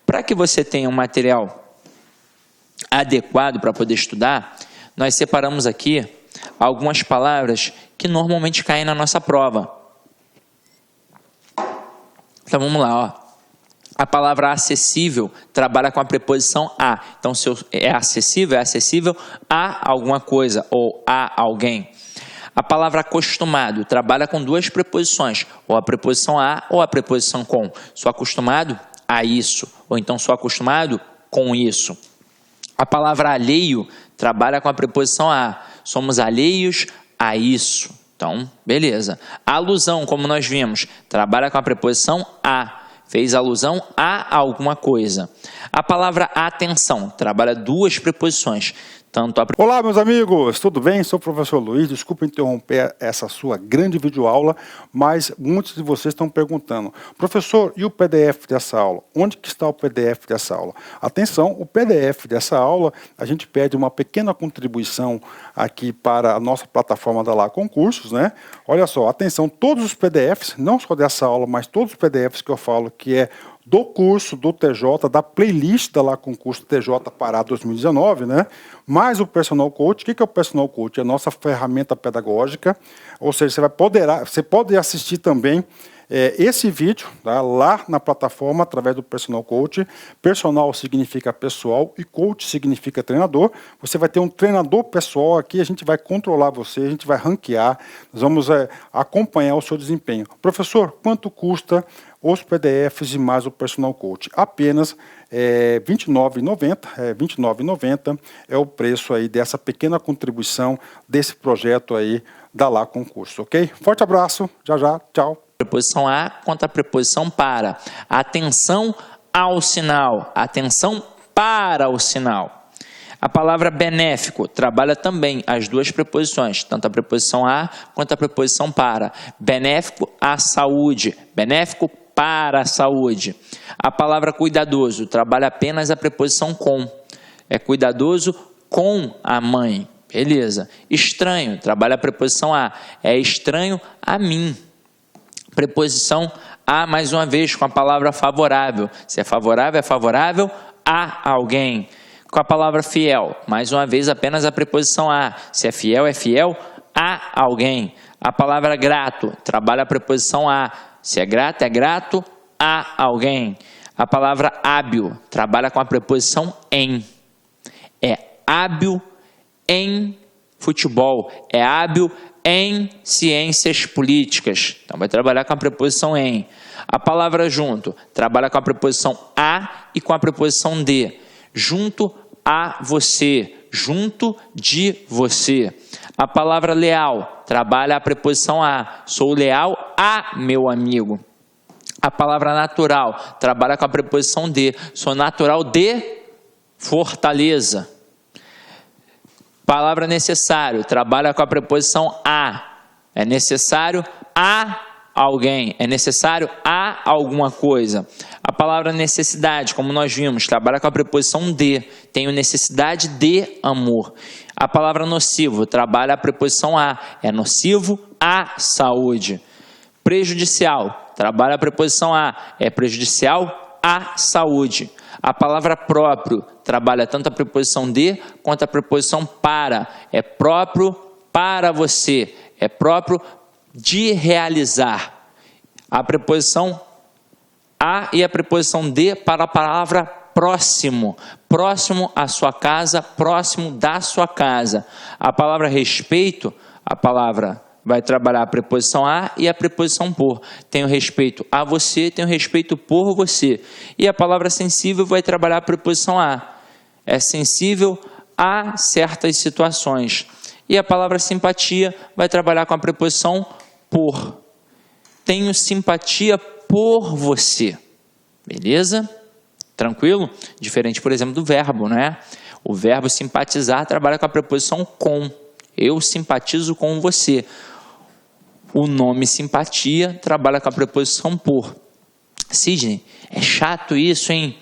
Para que você tenha um material adequado para poder estudar, nós separamos aqui algumas palavras que normalmente caem na nossa prova. Então vamos lá, ó. A palavra acessível trabalha com a preposição a. Então, se é acessível a alguma coisa ou a alguém. A palavra acostumado trabalha com duas preposições, ou a preposição a ou a preposição com. Sou acostumado a isso, ou então sou acostumado com isso. A palavra alheio trabalha com a preposição a. Somos alheios a isso. Então, beleza. A alusão, como nós vimos, trabalha com a preposição a. Fez alusão a alguma coisa. A palavra atenção trabalha duas preposições. Olá, meus amigos, tudo bem? Sou o professor Luiz. Desculpa interromper essa sua grande videoaula, mas muitos de vocês estão perguntando: professor, e o PDF dessa aula? Onde que está o PDF dessa aula? Atenção, o PDF dessa aula, a gente pede uma pequena contribuição aqui para a nossa plataforma da Lá Concursos, né? Olha só, atenção, todos os PDFs, não só dessa aula, mas todos os PDFs que eu falo que é do curso do TJ, da playlist da Lá Concurso TJ Pará 2019, né? Mais o Personal Coach. O que é o Personal Coach? É a nossa ferramenta pedagógica, ou seja, você pode assistir também esse vídeo, tá, lá na plataforma através do Personal Coach. Personal significa pessoal e coach significa treinador. Você vai ter um treinador pessoal aqui, a gente vai controlar você, a gente vai ranquear, nós vamos acompanhar o seu desempenho. Professor, quanto custa os PDFs e mais o Personal Coach? Apenas R$ 29,90 é o preço aí dessa pequena contribuição desse projeto aí da Lá Concurso, ok? Forte abraço, já, tchau. Preposição a contra a preposição para. Atenção ao sinal, atenção para o sinal. A palavra benéfico trabalha também as duas preposições, tanto a preposição a quanto a preposição para. Benéfico à saúde, benéfico para a saúde. A palavra cuidadoso trabalha apenas a preposição com. É cuidadoso com a mãe. Beleza. Estranho trabalha a preposição a. É estranho a mim. Preposição a, mais uma vez, com a palavra favorável. Se é favorável a alguém. Com a palavra fiel, mais uma vez, apenas a preposição a. Se é fiel a alguém. A palavra grato trabalha a preposição a. Se é grato a alguém. A palavra hábil trabalha com a preposição em. É hábil em futebol. É hábil em ciências políticas. Então, vai trabalhar com a preposição em. A palavra junto trabalha com a preposição a e com a preposição de. Junto a você. Junto de você. A palavra leal trabalha a preposição a. Sou leal a meu amigo. A palavra natural trabalha com a preposição de. Sou natural de Fortaleza. Palavra necessário trabalha com a preposição a. É necessário a alguém. É necessário a alguma coisa. A palavra necessidade, como nós vimos, trabalha com a preposição de. Tenho necessidade de amor. A palavra nocivo trabalha a preposição a. É nocivo à saúde. Prejudicial trabalha a preposição a. É prejudicial à saúde. A palavra próprio trabalha tanto a preposição de quanto a preposição para. É próprio para você. É próprio de realizar. A preposição a e a preposição de para a palavra próximo. Próximo à sua casa, próximo da sua casa. A palavra respeito, a palavra vai trabalhar a preposição a e a preposição por. Tenho respeito a você, tenho respeito por você. E a palavra sensível vai trabalhar a preposição a. É sensível a certas situações. E a palavra simpatia vai trabalhar com a preposição por. Tenho simpatia por você. Beleza? Tranquilo? Diferente, por exemplo, do verbo, né? O verbo simpatizar trabalha com a preposição com. Eu simpatizo com você. O nome simpatia trabalha com a preposição por. Sidney, é chato isso, hein?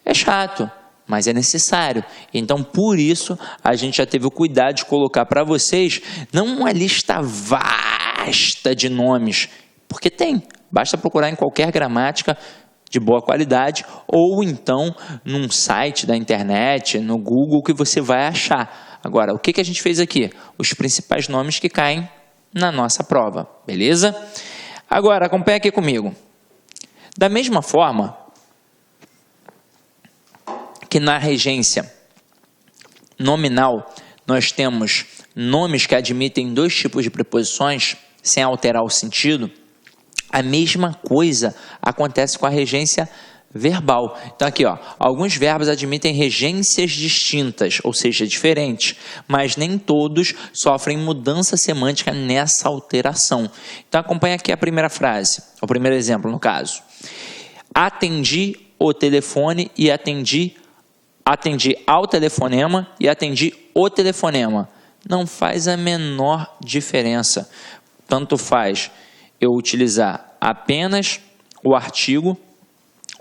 É chato, mas é necessário. Então, por isso, a gente já teve o cuidado de colocar para vocês, não uma lista vasta de nomes, porque tem. Basta procurar em qualquer gramática de boa qualidade, ou então num site da internet, no Google, que você vai achar. Agora, o que a gente fez aqui? Os principais nomes que caem na nossa prova, beleza? Agora, acompanha aqui comigo. Da mesma forma que na regência nominal nós temos nomes que admitem dois tipos de preposições sem alterar o sentido, a mesma coisa acontece com a regência verbal. Então aqui, ó, alguns verbos admitem regências distintas, ou seja, diferentes, mas nem todos sofrem mudança semântica nessa alteração. Então acompanha aqui a primeira frase, o primeiro exemplo no caso. Atendi o telefone e atendi ao telefonema e atendi o telefonema. Não faz a menor diferença. Tanto faz eu utilizar apenas o artigo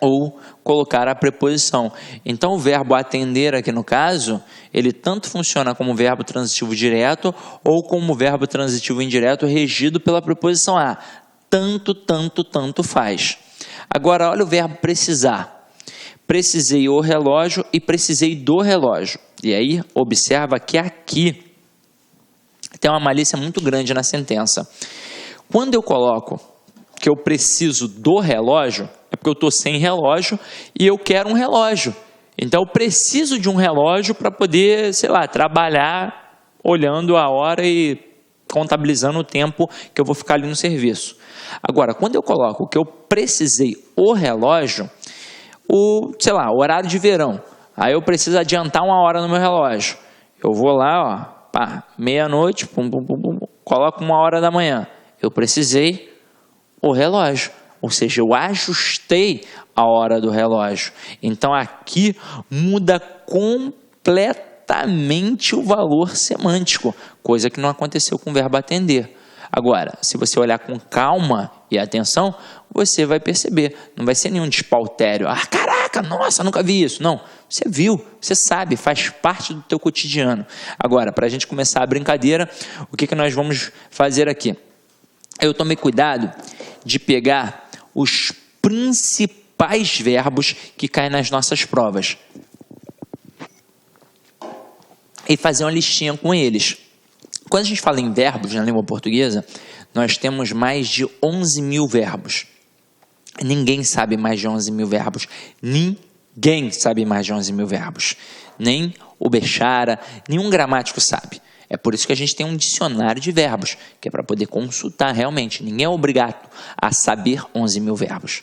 ou colocar a preposição. Então, o verbo atender aqui no caso, ele tanto funciona como verbo transitivo direto ou como verbo transitivo indireto regido pela preposição a. Tanto faz. Agora, olha o verbo precisar. Precisei o relógio e precisei do relógio. E aí, observa que aqui tem uma malícia muito grande na sentença. Quando eu coloco que eu preciso do relógio, é porque eu estou sem relógio e eu quero um relógio. Então, eu preciso de um relógio para poder, sei lá, trabalhar olhando a hora e contabilizando o tempo que eu vou ficar ali no serviço. Agora, quando eu coloco que eu precisei o relógio, sei lá, horário de verão, aí eu preciso adiantar uma hora no meu relógio. Eu vou lá, ó, meia-noite, coloco 1h da manhã. Eu precisei o relógio, ou seja, eu ajustei a hora do relógio. Então, aqui muda completamente o valor semântico, coisa que não aconteceu com o verbo atender. Agora, se você olhar com calma e atenção, você vai perceber, não vai ser nenhum despautério. Ah, caraca, nossa, nunca vi isso. Não, você viu, você sabe, faz parte do teu cotidiano. Agora, para a gente começar a brincadeira, o que nós vamos fazer aqui? Eu tomei cuidado de pegar os principais verbos que caem nas nossas provas e fazer uma listinha com eles. Quando a gente fala em verbos na língua portuguesa, nós temos mais de 11 mil verbos. Ninguém sabe mais de 11 mil verbos. Ninguém sabe mais de 11 mil verbos. Nem o Bechara, nenhum gramático sabe. É por isso que a gente tem um dicionário de verbos, que é para poder consultar realmente. Ninguém é obrigado a saber 11 mil verbos.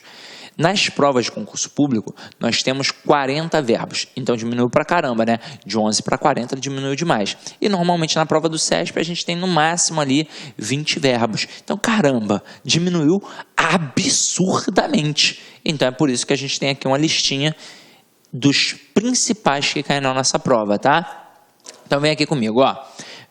Nas provas de concurso público, nós temos 40 verbos. Então, diminuiu pra caramba, né? De 11 para 40, diminuiu demais. E, normalmente, na prova do CESP, a gente tem, no máximo, ali, 20 verbos. Então, caramba, diminuiu absurdamente. Então, é por isso que a gente tem aqui uma listinha dos principais que caem na nossa prova, tá? Então, vem aqui comigo, ó.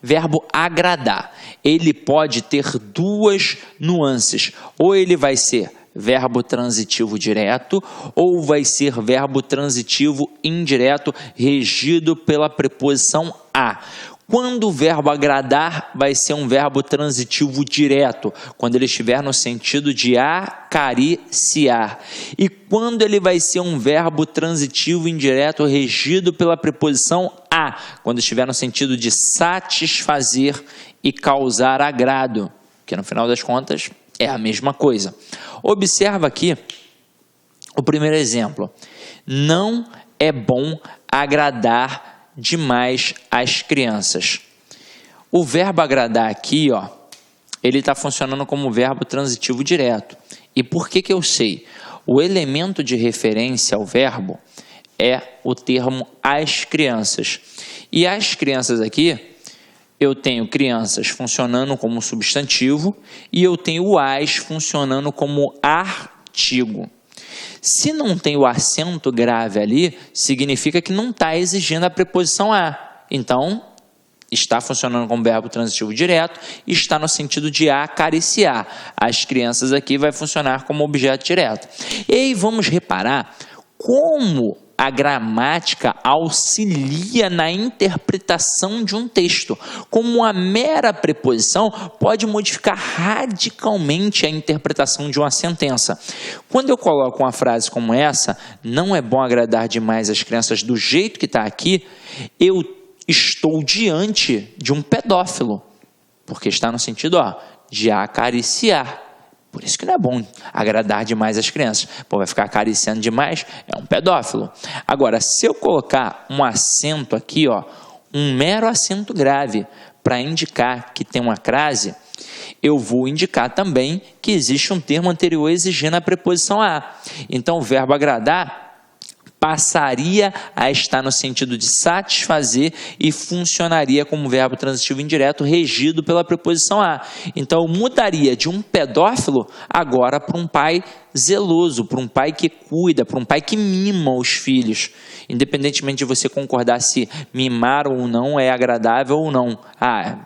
Verbo agradar. Ele pode ter duas nuances. Ou ele vai ser verbo transitivo direto, ou vai ser verbo transitivo indireto, regido pela preposição a. Quando o verbo agradar vai ser um verbo transitivo direto, quando ele estiver no sentido de acariciar. E quando ele vai ser um verbo transitivo indireto regido pela preposição a, quando estiver no sentido de satisfazer e causar agrado, que no final das contas é a mesma coisa. Observa aqui o primeiro exemplo. Não é bom agradar demais as crianças. O verbo agradar aqui, ó, ele está funcionando como verbo transitivo direto. E por que eu sei? O elemento de referência ao verbo é o termo as crianças. E as crianças aqui, eu tenho crianças funcionando como substantivo e eu tenho o as funcionando como artigo. Se não tem o acento grave ali, significa que não está exigindo a preposição a. Então, está funcionando como verbo transitivo direto e está no sentido de acariciar. As crianças aqui vai funcionar como objeto direto. E aí vamos reparar como a gramática auxilia na interpretação de um texto. Como a mera preposição pode modificar radicalmente a interpretação de uma sentença. Quando eu coloco uma frase como essa, não é bom agradar demais as crianças do jeito que está aqui, eu estou diante de um pedófilo, porque está no sentido, ó, de acariciar. Por isso que não é bom agradar demais as crianças. Pô, vai ficar acariciando demais, é um pedófilo. Agora, se eu colocar um acento aqui, ó, um mero acento grave, para indicar que tem uma crase, eu vou indicar também que existe um termo anterior exigindo a preposição a. Então, o verbo agradar passaria a estar no sentido de satisfazer e funcionaria como verbo transitivo indireto regido pela preposição a. Então, eu mudaria de um pedófilo agora para um pai zeloso, para um pai que cuida, para um pai que mima os filhos. Independentemente de você concordar se mimar ou não é agradável ou não.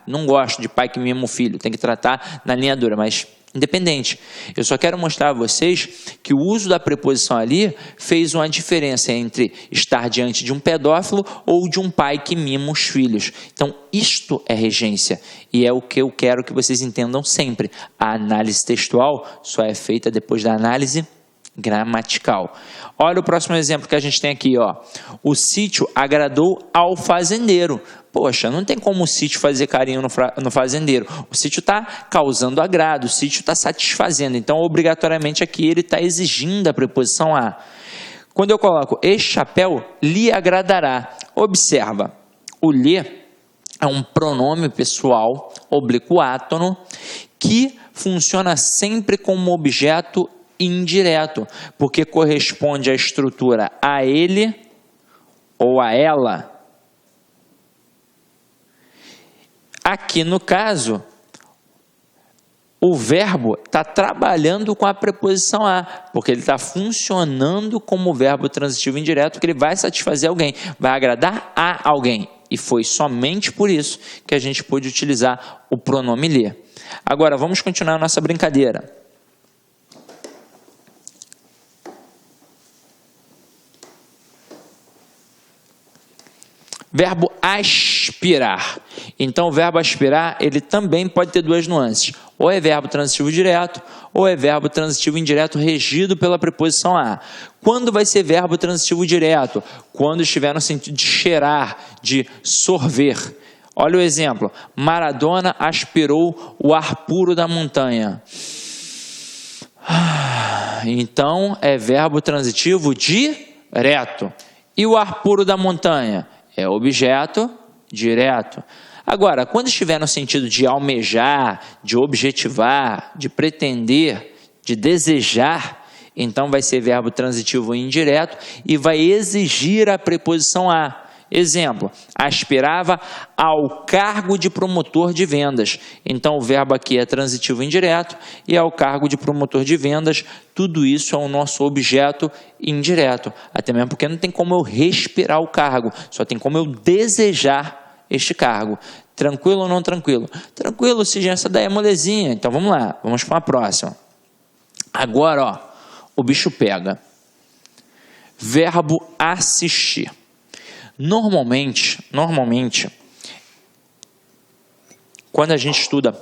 Não gosto de pai que mima o filho, tem que tratar na linha dura, mas independente. Eu só quero mostrar a vocês que o uso da preposição ali fez uma diferença entre estar diante de um pedófilo ou de um pai que mima os filhos. Então, isto é regência e é o que eu quero que vocês entendam sempre. A análise textual só é feita depois da análise gramatical. Olha o próximo exemplo que a gente tem aqui, ó. O sítio agradou ao fazendeiro. Poxa, não tem como o sítio fazer carinho no fazendeiro. O sítio está causando agrado, o sítio está satisfazendo. Então, obrigatoriamente aqui ele está exigindo a preposição a. Quando eu coloco este chapéu lhe agradará. Observa, o lhe é um pronome pessoal oblíquo-átono que funciona sempre como objeto indireto, porque corresponde à estrutura a ele ou a ela. Aqui no caso, o verbo está trabalhando com a preposição a, porque ele está funcionando como verbo transitivo indireto, que ele vai satisfazer alguém, vai agradar a alguém. E foi somente por isso que a gente pôde utilizar o pronome lhe. Agora, vamos continuar a nossa brincadeira. Verbo aspirar. Então, o verbo aspirar, ele também pode ter duas nuances. Ou é verbo transitivo direto, ou é verbo transitivo indireto regido pela preposição a. Quando vai ser verbo transitivo direto? Quando estiver no sentido de cheirar, de sorver. Olha o exemplo. Maradona aspirou o ar puro da montanha. Então, é verbo transitivo direto. E o ar puro da montanha? É objeto direto. Agora, quando estiver no sentido de almejar, de objetivar, de pretender, de desejar, então vai ser verbo transitivo indireto e vai exigir a preposição a. Exemplo, aspirava ao cargo de promotor de vendas. Então, o verbo aqui é transitivo indireto e ao cargo de promotor de vendas, tudo isso é o nosso objeto indireto. Até mesmo porque não tem como eu respirar o cargo, só tem como eu desejar este cargo. Tranquilo ou não tranquilo? Tranquilo, se essa daí é molezinha. Então, vamos lá, vamos para a próxima. Agora, ó, o bicho pega. Verbo assistir. Normalmente, quando a gente estuda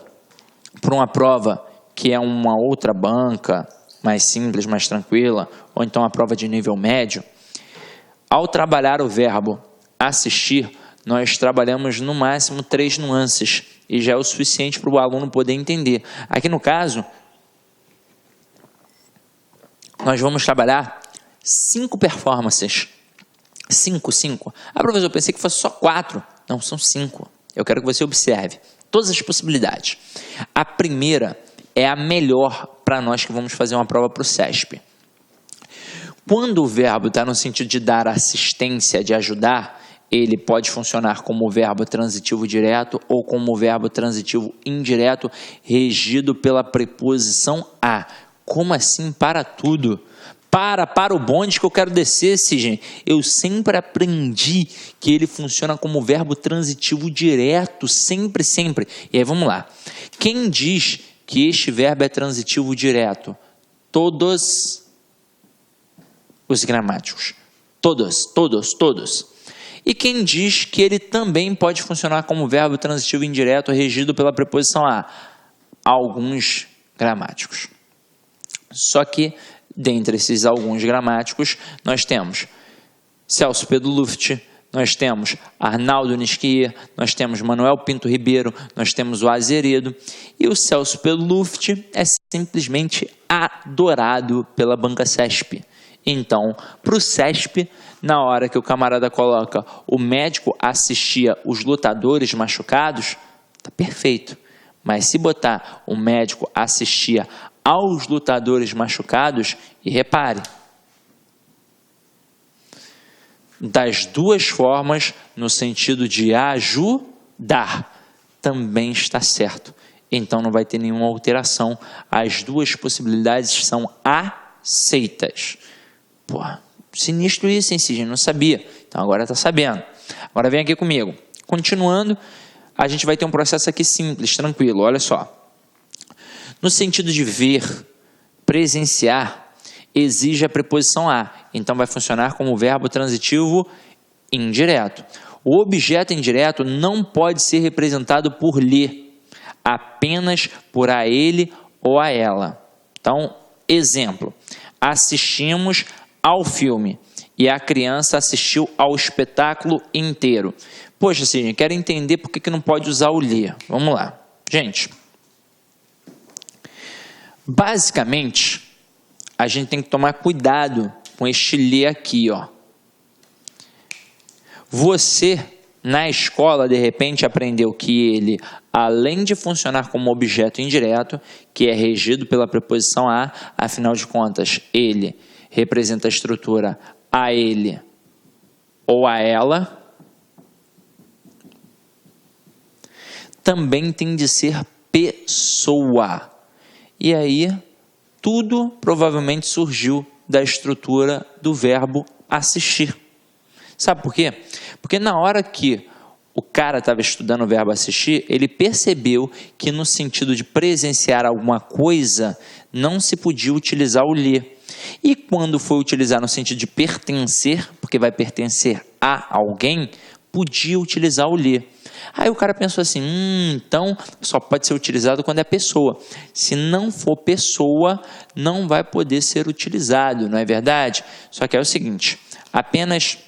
para uma prova que é uma outra banca, mais simples, mais tranquila, ou então a prova de nível médio, ao trabalhar o verbo assistir, nós trabalhamos no máximo 3 nuances, e já é o suficiente para o aluno poder entender. Aqui no caso, nós vamos trabalhar 5 performances. 5. Professor, eu pensei que fosse só 4. Não, são 5. Eu quero que você observe todas as possibilidades. A primeira é a melhor para nós que vamos fazer uma prova para o CESP. Quando o verbo está no sentido de dar assistência, de ajudar, ele pode funcionar como verbo transitivo direto ou como verbo transitivo indireto, regido pela preposição a. Como assim para tudo? Para o bonde que eu quero descer, Sidney. Eu sempre aprendi que ele funciona como verbo transitivo direto, sempre. E aí vamos lá. Quem diz que este verbo é transitivo direto? Todos os gramáticos. Todos. E quem diz que ele também pode funcionar como verbo transitivo indireto regido pela preposição a? Alguns gramáticos. Só que dentre esses alguns gramáticos, nós temos Celso Pedro Luft, nós temos Arnaldo Nisquier, nós temos Manuel Pinto Ribeiro, nós temos o Azeredo, e o Celso Pedro Luft é simplesmente adorado pela banca CESP. Então, para o CESP, na hora que o camarada coloca o médico assistia os lutadores machucados, Tá perfeito. Mas se botar o médico assistia aos lutadores machucados, e repare, das duas formas, no sentido de ajudar, também está certo. Então não vai ter nenhuma alteração. As duas possibilidades são aceitas. Pô, sinistro isso, hein, Sidney? Não sabia. Então agora está sabendo. Agora vem aqui comigo. Continuando, a gente vai ter um processo aqui simples, tranquilo. Olha só. No sentido de ver, presenciar, exige a preposição a. Então vai funcionar como verbo transitivo indireto. O objeto indireto não pode ser representado por lhe, apenas por a ele ou a ela. Então, exemplo. Assistimos ao filme e a criança assistiu ao espetáculo inteiro. Poxa, Sidney, quero entender por que não pode usar o lhe. Vamos lá. Gente, basicamente, a gente tem que tomar cuidado com este lhe aqui, ó. Você, na escola, de repente, aprendeu que ele, além de funcionar como objeto indireto, que é regido pela preposição a, afinal de contas, ele representa a estrutura a ele ou a ela, também tem de ser pessoa. E aí, tudo provavelmente surgiu da estrutura do verbo assistir. Sabe por quê? Porque na hora que o cara estava estudando o verbo assistir, ele percebeu que no sentido de presenciar alguma coisa, não se podia utilizar o lhe. E quando foi utilizar no sentido de pertencer, porque vai pertencer a alguém, podia utilizar o lhe. Aí o cara pensou assim, então só pode ser utilizado quando é pessoa. Se não for pessoa, não vai poder ser utilizado, não é verdade? Só que é o seguinte, apenas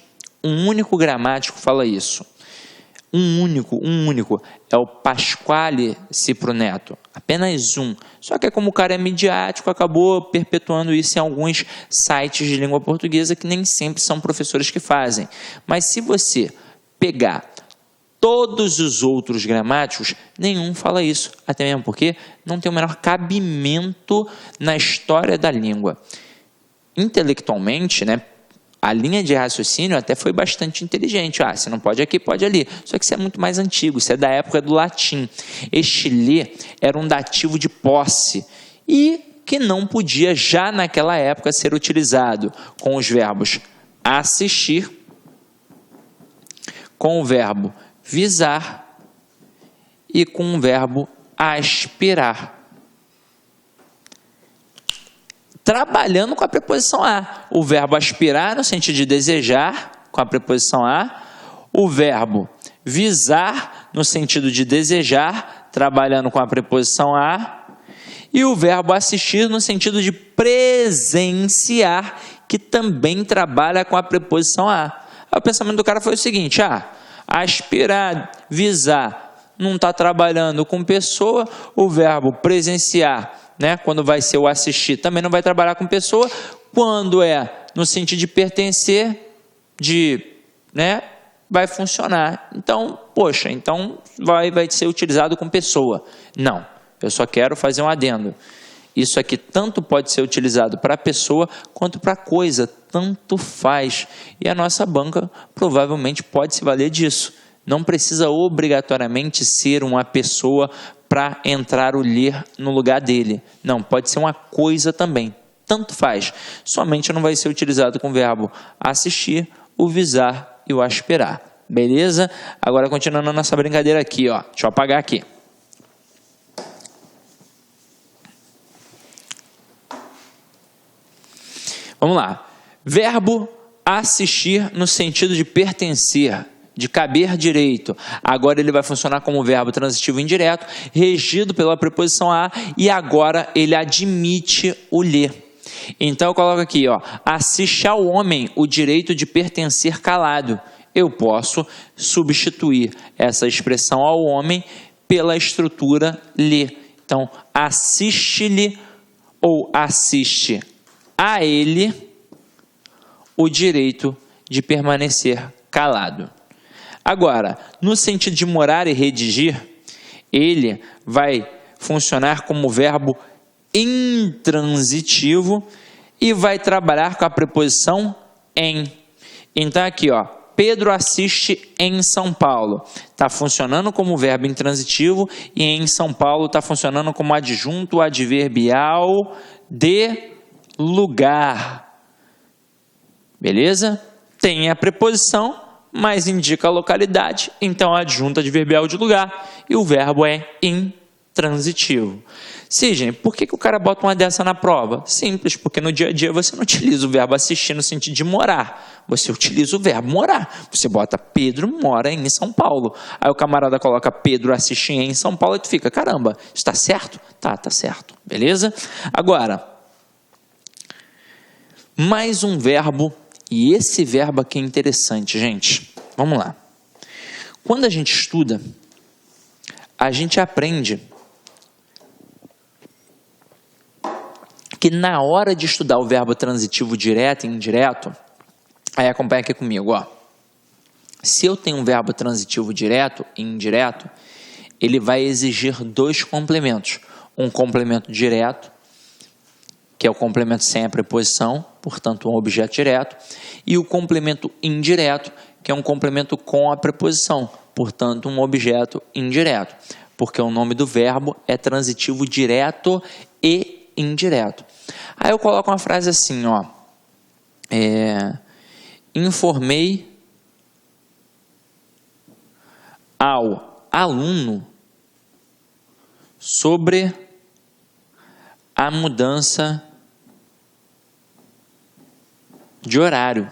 um único gramático fala isso. Um único, é o Pasquale Cipro Neto, apenas um. Só que como o cara é midiático, acabou perpetuando isso em alguns sites de língua portuguesa que nem sempre são professores que fazem. Mas se você pegar todos os outros gramáticos, nenhum fala isso, até mesmo porque não tem o menor cabimento na história da língua. Intelectualmente, né? A linha de raciocínio até foi bastante inteligente. Se não pode aqui, pode ali. Só que isso é muito mais antigo, isso é da época do latim. Este lhe era um dativo de posse e que não podia já naquela época ser utilizado com os verbos assistir, com o verbo visar e com o verbo aspirar. Trabalhando com a preposição a. O verbo aspirar no sentido de desejar, com a preposição a. O verbo visar no sentido de desejar, trabalhando com a preposição a. E o verbo assistir no sentido de presenciar, que também trabalha com a preposição a. Aí o pensamento do cara foi o seguinte, aspirar, visar, não está trabalhando com pessoa, o verbo presenciar, né, quando vai ser o assistir, também não vai trabalhar com pessoa, quando é no sentido de pertencer, vai funcionar. Então, vai ser utilizado com pessoa. Não, eu só quero fazer um adendo. Isso aqui tanto pode ser utilizado para pessoa quanto para coisa, tanto faz. E a nossa banca provavelmente pode se valer disso. Não precisa obrigatoriamente ser uma pessoa para entrar o ler no lugar dele. Não, pode ser uma coisa também. Tanto faz. Somente não vai ser utilizado com o verbo assistir, o visar e o aspirar. Beleza? Agora continuando a nossa brincadeira aqui, ó. Deixa eu apagar aqui. Vamos lá. Verbo assistir no sentido de pertencer, de caber direito. Agora ele vai funcionar como verbo transitivo indireto, regido pela preposição a, e agora ele admite o lhe. Então eu coloco aqui, assiste ao homem o direito de pertencer calado. Eu posso substituir essa expressão ao homem pela estrutura lhe. Então, assiste-lhe ou assiste a ele o direito de permanecer calado. Agora, no sentido de morar e redigir, ele vai funcionar como verbo intransitivo e vai trabalhar com a preposição em. Então aqui, ó, Pedro assiste em São Paulo. Está funcionando como verbo intransitivo e em São Paulo está funcionando como adjunto adverbial de lugar. Beleza? Tem a preposição, mas indica a localidade, então adjunto adverbial de lugar e o verbo é intransitivo. Sidney, por que o cara bota uma dessa na prova? Simples, porque no dia a dia você não utiliza o verbo assistir no sentido de morar. Você utiliza o verbo morar. Você bota Pedro mora em São Paulo. Aí o camarada coloca Pedro assistir em São Paulo e tu fica, caramba, está certo? Tá certo. Beleza? Agora, mais um verbo, e esse verbo aqui é interessante, gente. Vamos lá. Quando a gente estuda, a gente aprende que na hora de estudar o verbo transitivo direto e indireto, aí acompanha aqui comigo, ó. Se eu tenho um verbo transitivo direto e indireto, ele vai exigir dois complementos. Um complemento direto, que é o complemento sem a preposição, portanto um objeto direto, e o complemento indireto, que é um complemento com a preposição, portanto um objeto indireto, porque o nome do verbo é transitivo direto e indireto. Aí eu coloco uma frase assim, ó, informei ao aluno sobre a mudança de horário.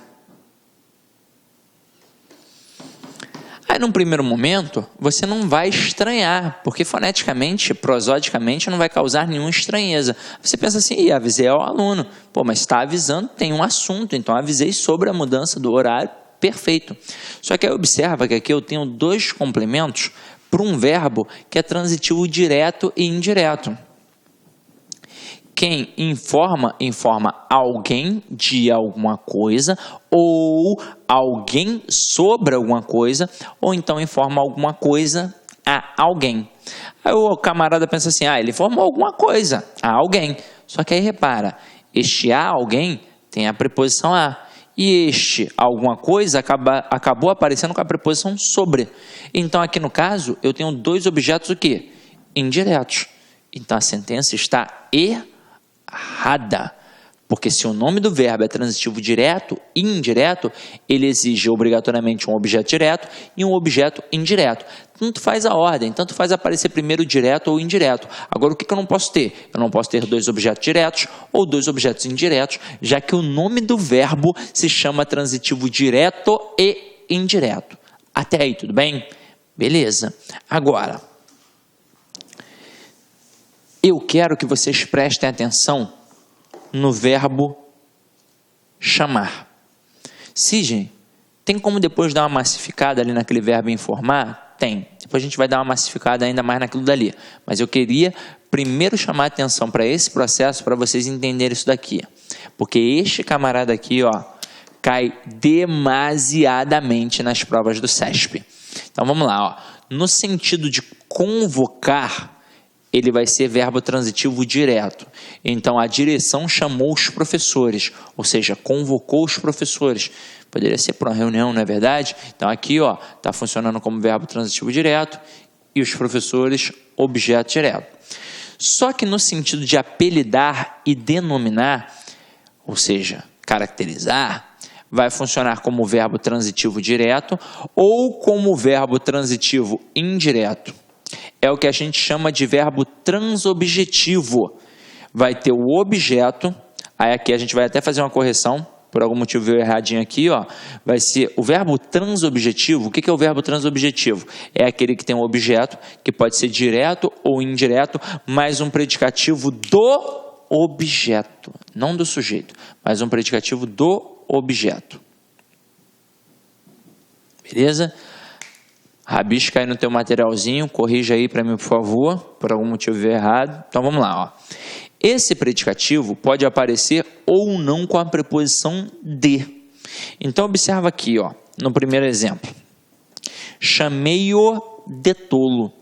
Aí, num primeiro momento, você não vai estranhar, porque foneticamente, prosodicamente, não vai causar nenhuma estranheza. Você pensa assim, avisei ao aluno. Pô, mas está avisando, tem um assunto, então avisei sobre a mudança do horário, perfeito. Só que aí observa que aqui eu tenho dois complementos para um verbo que é transitivo direto e indireto. Quem informa alguém de alguma coisa, ou alguém sobre alguma coisa, ou então informa alguma coisa a alguém. Aí o camarada pensa assim, ele informou alguma coisa a alguém. Só que aí repara, este a alguém tem a preposição a, e este alguma coisa acabou aparecendo com a preposição sobre. Então aqui no caso, eu tenho dois objetos o quê? Indiretos. Então a sentença está errada, porque se o nome do verbo é transitivo direto e indireto, ele exige obrigatoriamente um objeto direto e um objeto indireto. Tanto faz a ordem, tanto faz aparecer primeiro direto ou indireto. Agora, o que eu não posso ter? Eu não posso ter dois objetos diretos ou dois objetos indiretos, já que o nome do verbo se chama transitivo direto e indireto. Até aí, tudo bem? Beleza. Agora, eu quero que vocês prestem atenção no verbo chamar. Sidney, tem como depois dar uma massificada ali naquele verbo informar? Tem. Depois a gente vai dar uma massificada ainda mais naquilo dali. Mas eu queria primeiro chamar a atenção para esse processo para vocês entenderem isso daqui. Porque este camarada aqui, ó, cai demasiadamente nas provas do CESP. Então vamos lá, ó. No sentido de convocar, ele vai ser verbo transitivo direto. Então, a direção chamou os professores, ou seja, convocou os professores. Poderia ser para uma reunião, não é verdade? Então, aqui, ó, está funcionando como verbo transitivo direto e os professores, objeto direto. Só que no sentido de apelidar e denominar, ou seja, caracterizar, vai funcionar como verbo transitivo direto ou como verbo transitivo indireto. É o que a gente chama de verbo transobjetivo. Vai ter o objeto, aí aqui a gente vai até fazer uma correção, por algum motivo veio erradinho aqui, ó. Vai ser o verbo transobjetivo. O que é o verbo transobjetivo? É aquele que tem um objeto, que pode ser direto ou indireto, mais um predicativo do objeto, não do sujeito, mas um predicativo do objeto. Beleza? Rabisca aí no teu materialzinho, corrija aí para mim, por favor, por algum motivo veio errado. Então vamos lá, ó. Esse predicativo pode aparecer ou não com a preposição de. Então observa aqui, ó, no primeiro exemplo. Chamei-o de tolo.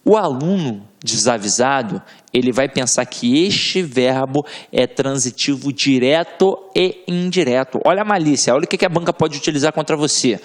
O aluno desavisado, ele vai pensar que este verbo é transitivo direto e indireto. Olha a malícia, olha o que a banca pode utilizar contra você.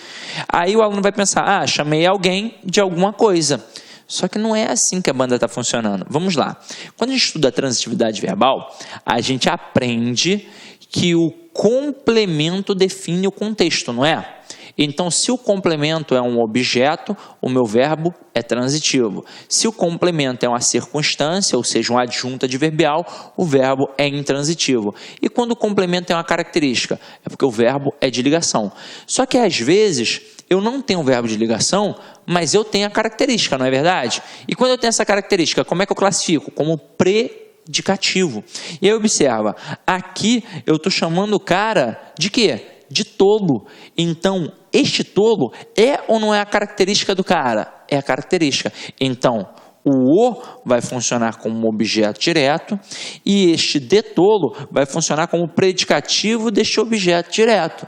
Aí o aluno vai pensar, chamei alguém de alguma coisa. Só que não é assim que a banda está funcionando. Vamos lá. Quando a gente estuda a transitividade verbal, a gente aprende que o complemento define o contexto, não é? Então, se o complemento é um objeto, o meu verbo é transitivo. Se o complemento é uma circunstância, ou seja, um adjunto adverbial, o verbo é intransitivo. E quando o complemento é uma característica? É porque o verbo é de ligação. Só que, às vezes, eu não tenho um verbo de ligação, mas eu tenho a característica, não é verdade? E quando eu tenho essa característica, como é que eu classifico? Como predicativo. E aí observa, aqui eu estou chamando o cara de quê? De tolo. Então, este tolo é ou não é a característica do cara? É a característica. Então, o vai funcionar como objeto direto e este de tolo vai funcionar como predicativo deste objeto direto.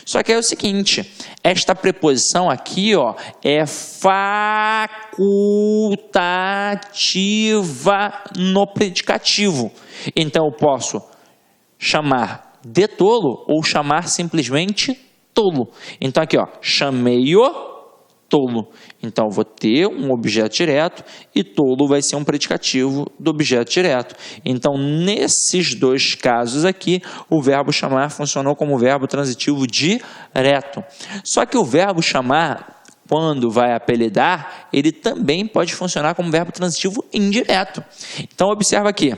Só que é o seguinte, esta preposição aqui, é facultativa no predicativo. Então, eu posso chamar de tolo ou chamar simplesmente tolo. Então, aqui, chamei-o tolo. Então, eu vou ter um objeto direto e tolo vai ser um predicativo do objeto direto. Então, nesses dois casos aqui, o verbo chamar funcionou como verbo transitivo direto. Só que o verbo chamar, quando vai apelidar, ele também pode funcionar como verbo transitivo indireto. Então, observa aqui.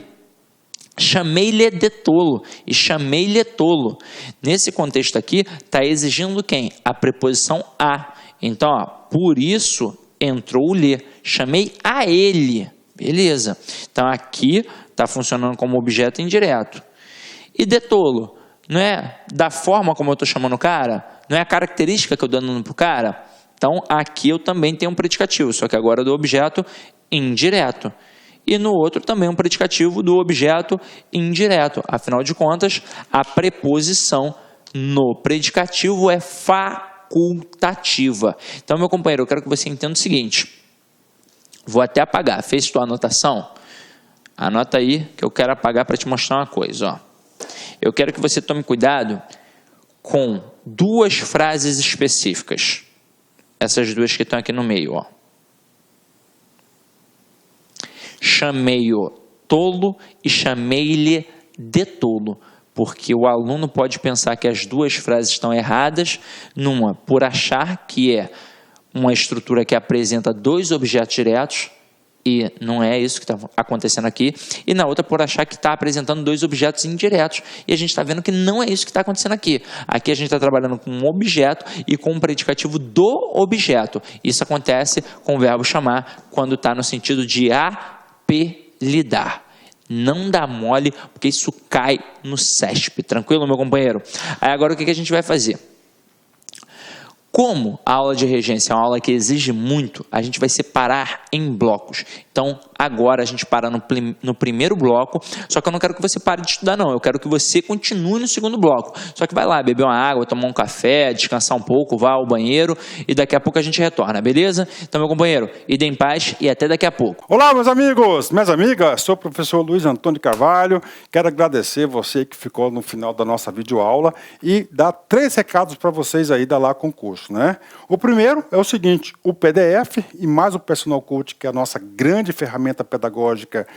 Chamei-lhe de tolo e chamei-lhe tolo. Nesse contexto aqui, está exigindo quem? A preposição a. Então, por isso entrou o lhe. Chamei a ele. Beleza. Então, aqui está funcionando como objeto indireto. E de tolo? Não é da forma como eu estou chamando o cara? Não é a característica que eu estou dando para o cara? Então, aqui eu também tenho um predicativo, só que agora do objeto indireto. E no outro também um predicativo do objeto indireto. Afinal de contas, a preposição no predicativo é facultativa. Então, meu companheiro, eu quero que você entenda o seguinte. Vou até apagar. Fez sua anotação? Anota aí que eu quero apagar para te mostrar uma coisa. Eu quero que você tome cuidado com duas frases específicas. Essas duas que estão aqui no meio, Chamei-o tolo e chamei-lhe de tolo, porque o aluno pode pensar que as duas frases estão erradas, numa por achar que é uma estrutura que apresenta dois objetos diretos, e não é isso que está acontecendo aqui, e na outra por achar que está apresentando dois objetos indiretos, e a gente está vendo que não é isso que está acontecendo aqui. Aqui a gente está trabalhando com um objeto e com um predicativo do objeto. Isso acontece com o verbo chamar, quando está no sentido de apelidar. Não dá mole, porque isso cai no CESP. Tranquilo, meu companheiro? Aí agora o que a gente vai fazer? Como a aula de regência é uma aula que exige muito, a gente vai separar em blocos. Então, agora a gente para no primeiro bloco, só que eu não quero que você pare de estudar, não. Eu quero que você continue no segundo bloco. Só que vai lá, beber uma água, tomar um café, descansar um pouco, vá ao banheiro e daqui a pouco a gente retorna, beleza? Então, meu companheiro, ide em paz e até daqui a pouco. Olá, meus amigos, minhas amigas, sou o professor Luiz Antônio Carvalho. Quero agradecer você que ficou no final da nossa videoaula e dar 3 recados para vocês aí da Lá Concurso. O primeiro é o seguinte, o PDF e mais o Personal Coach, que é a nossa grande ferramenta pedagógica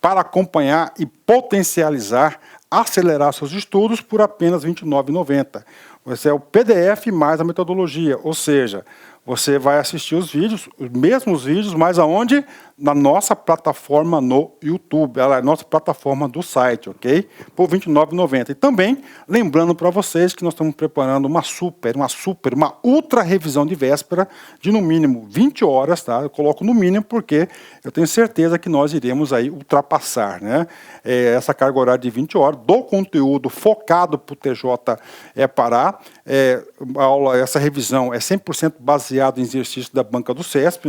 para acompanhar e potencializar, acelerar seus estudos por apenas R$ 29,90. Esse é o PDF mais a metodologia, ou seja, você vai assistir os vídeos, os mesmos vídeos, mas aonde? Na nossa plataforma no YouTube, ela é a nossa plataforma do site, ok? Por R$ 29,90. E também, lembrando para vocês que nós estamos preparando uma ultra revisão de véspera de no mínimo 20 horas, tá? Eu coloco no mínimo porque eu tenho certeza que nós iremos aí ultrapassar, essa carga horária de 20 horas do conteúdo focado para o TJ Pará. Essa revisão é 100% baseada em exercício da banca do CESP,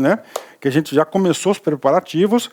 que a gente já começou os preparativos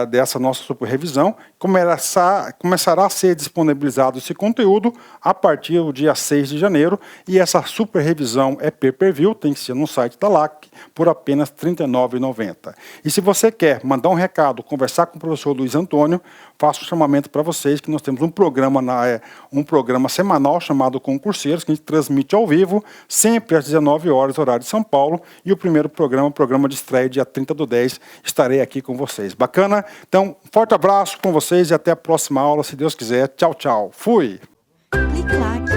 dessa nossa super revisão. Começará a ser disponibilizado esse conteúdo a partir do dia 6 de janeiro, e essa super revisão é pay-per-view, tem que ser no site da LAC, por apenas R$ 39,90. E se você quer mandar um recado, conversar com o professor Luiz Antônio, faço um chamamento para vocês que nós temos um programa semanal chamado Concurseiros, que a gente transmite ao vivo, sempre às 19 horas, horário de São Paulo, e o primeiro programa de estreia, dia 30/10, estarei aqui com vocês. Bacana? Então, forte abraço com vocês e até a próxima aula, se Deus quiser. Tchau, tchau. Fui! Clique lá.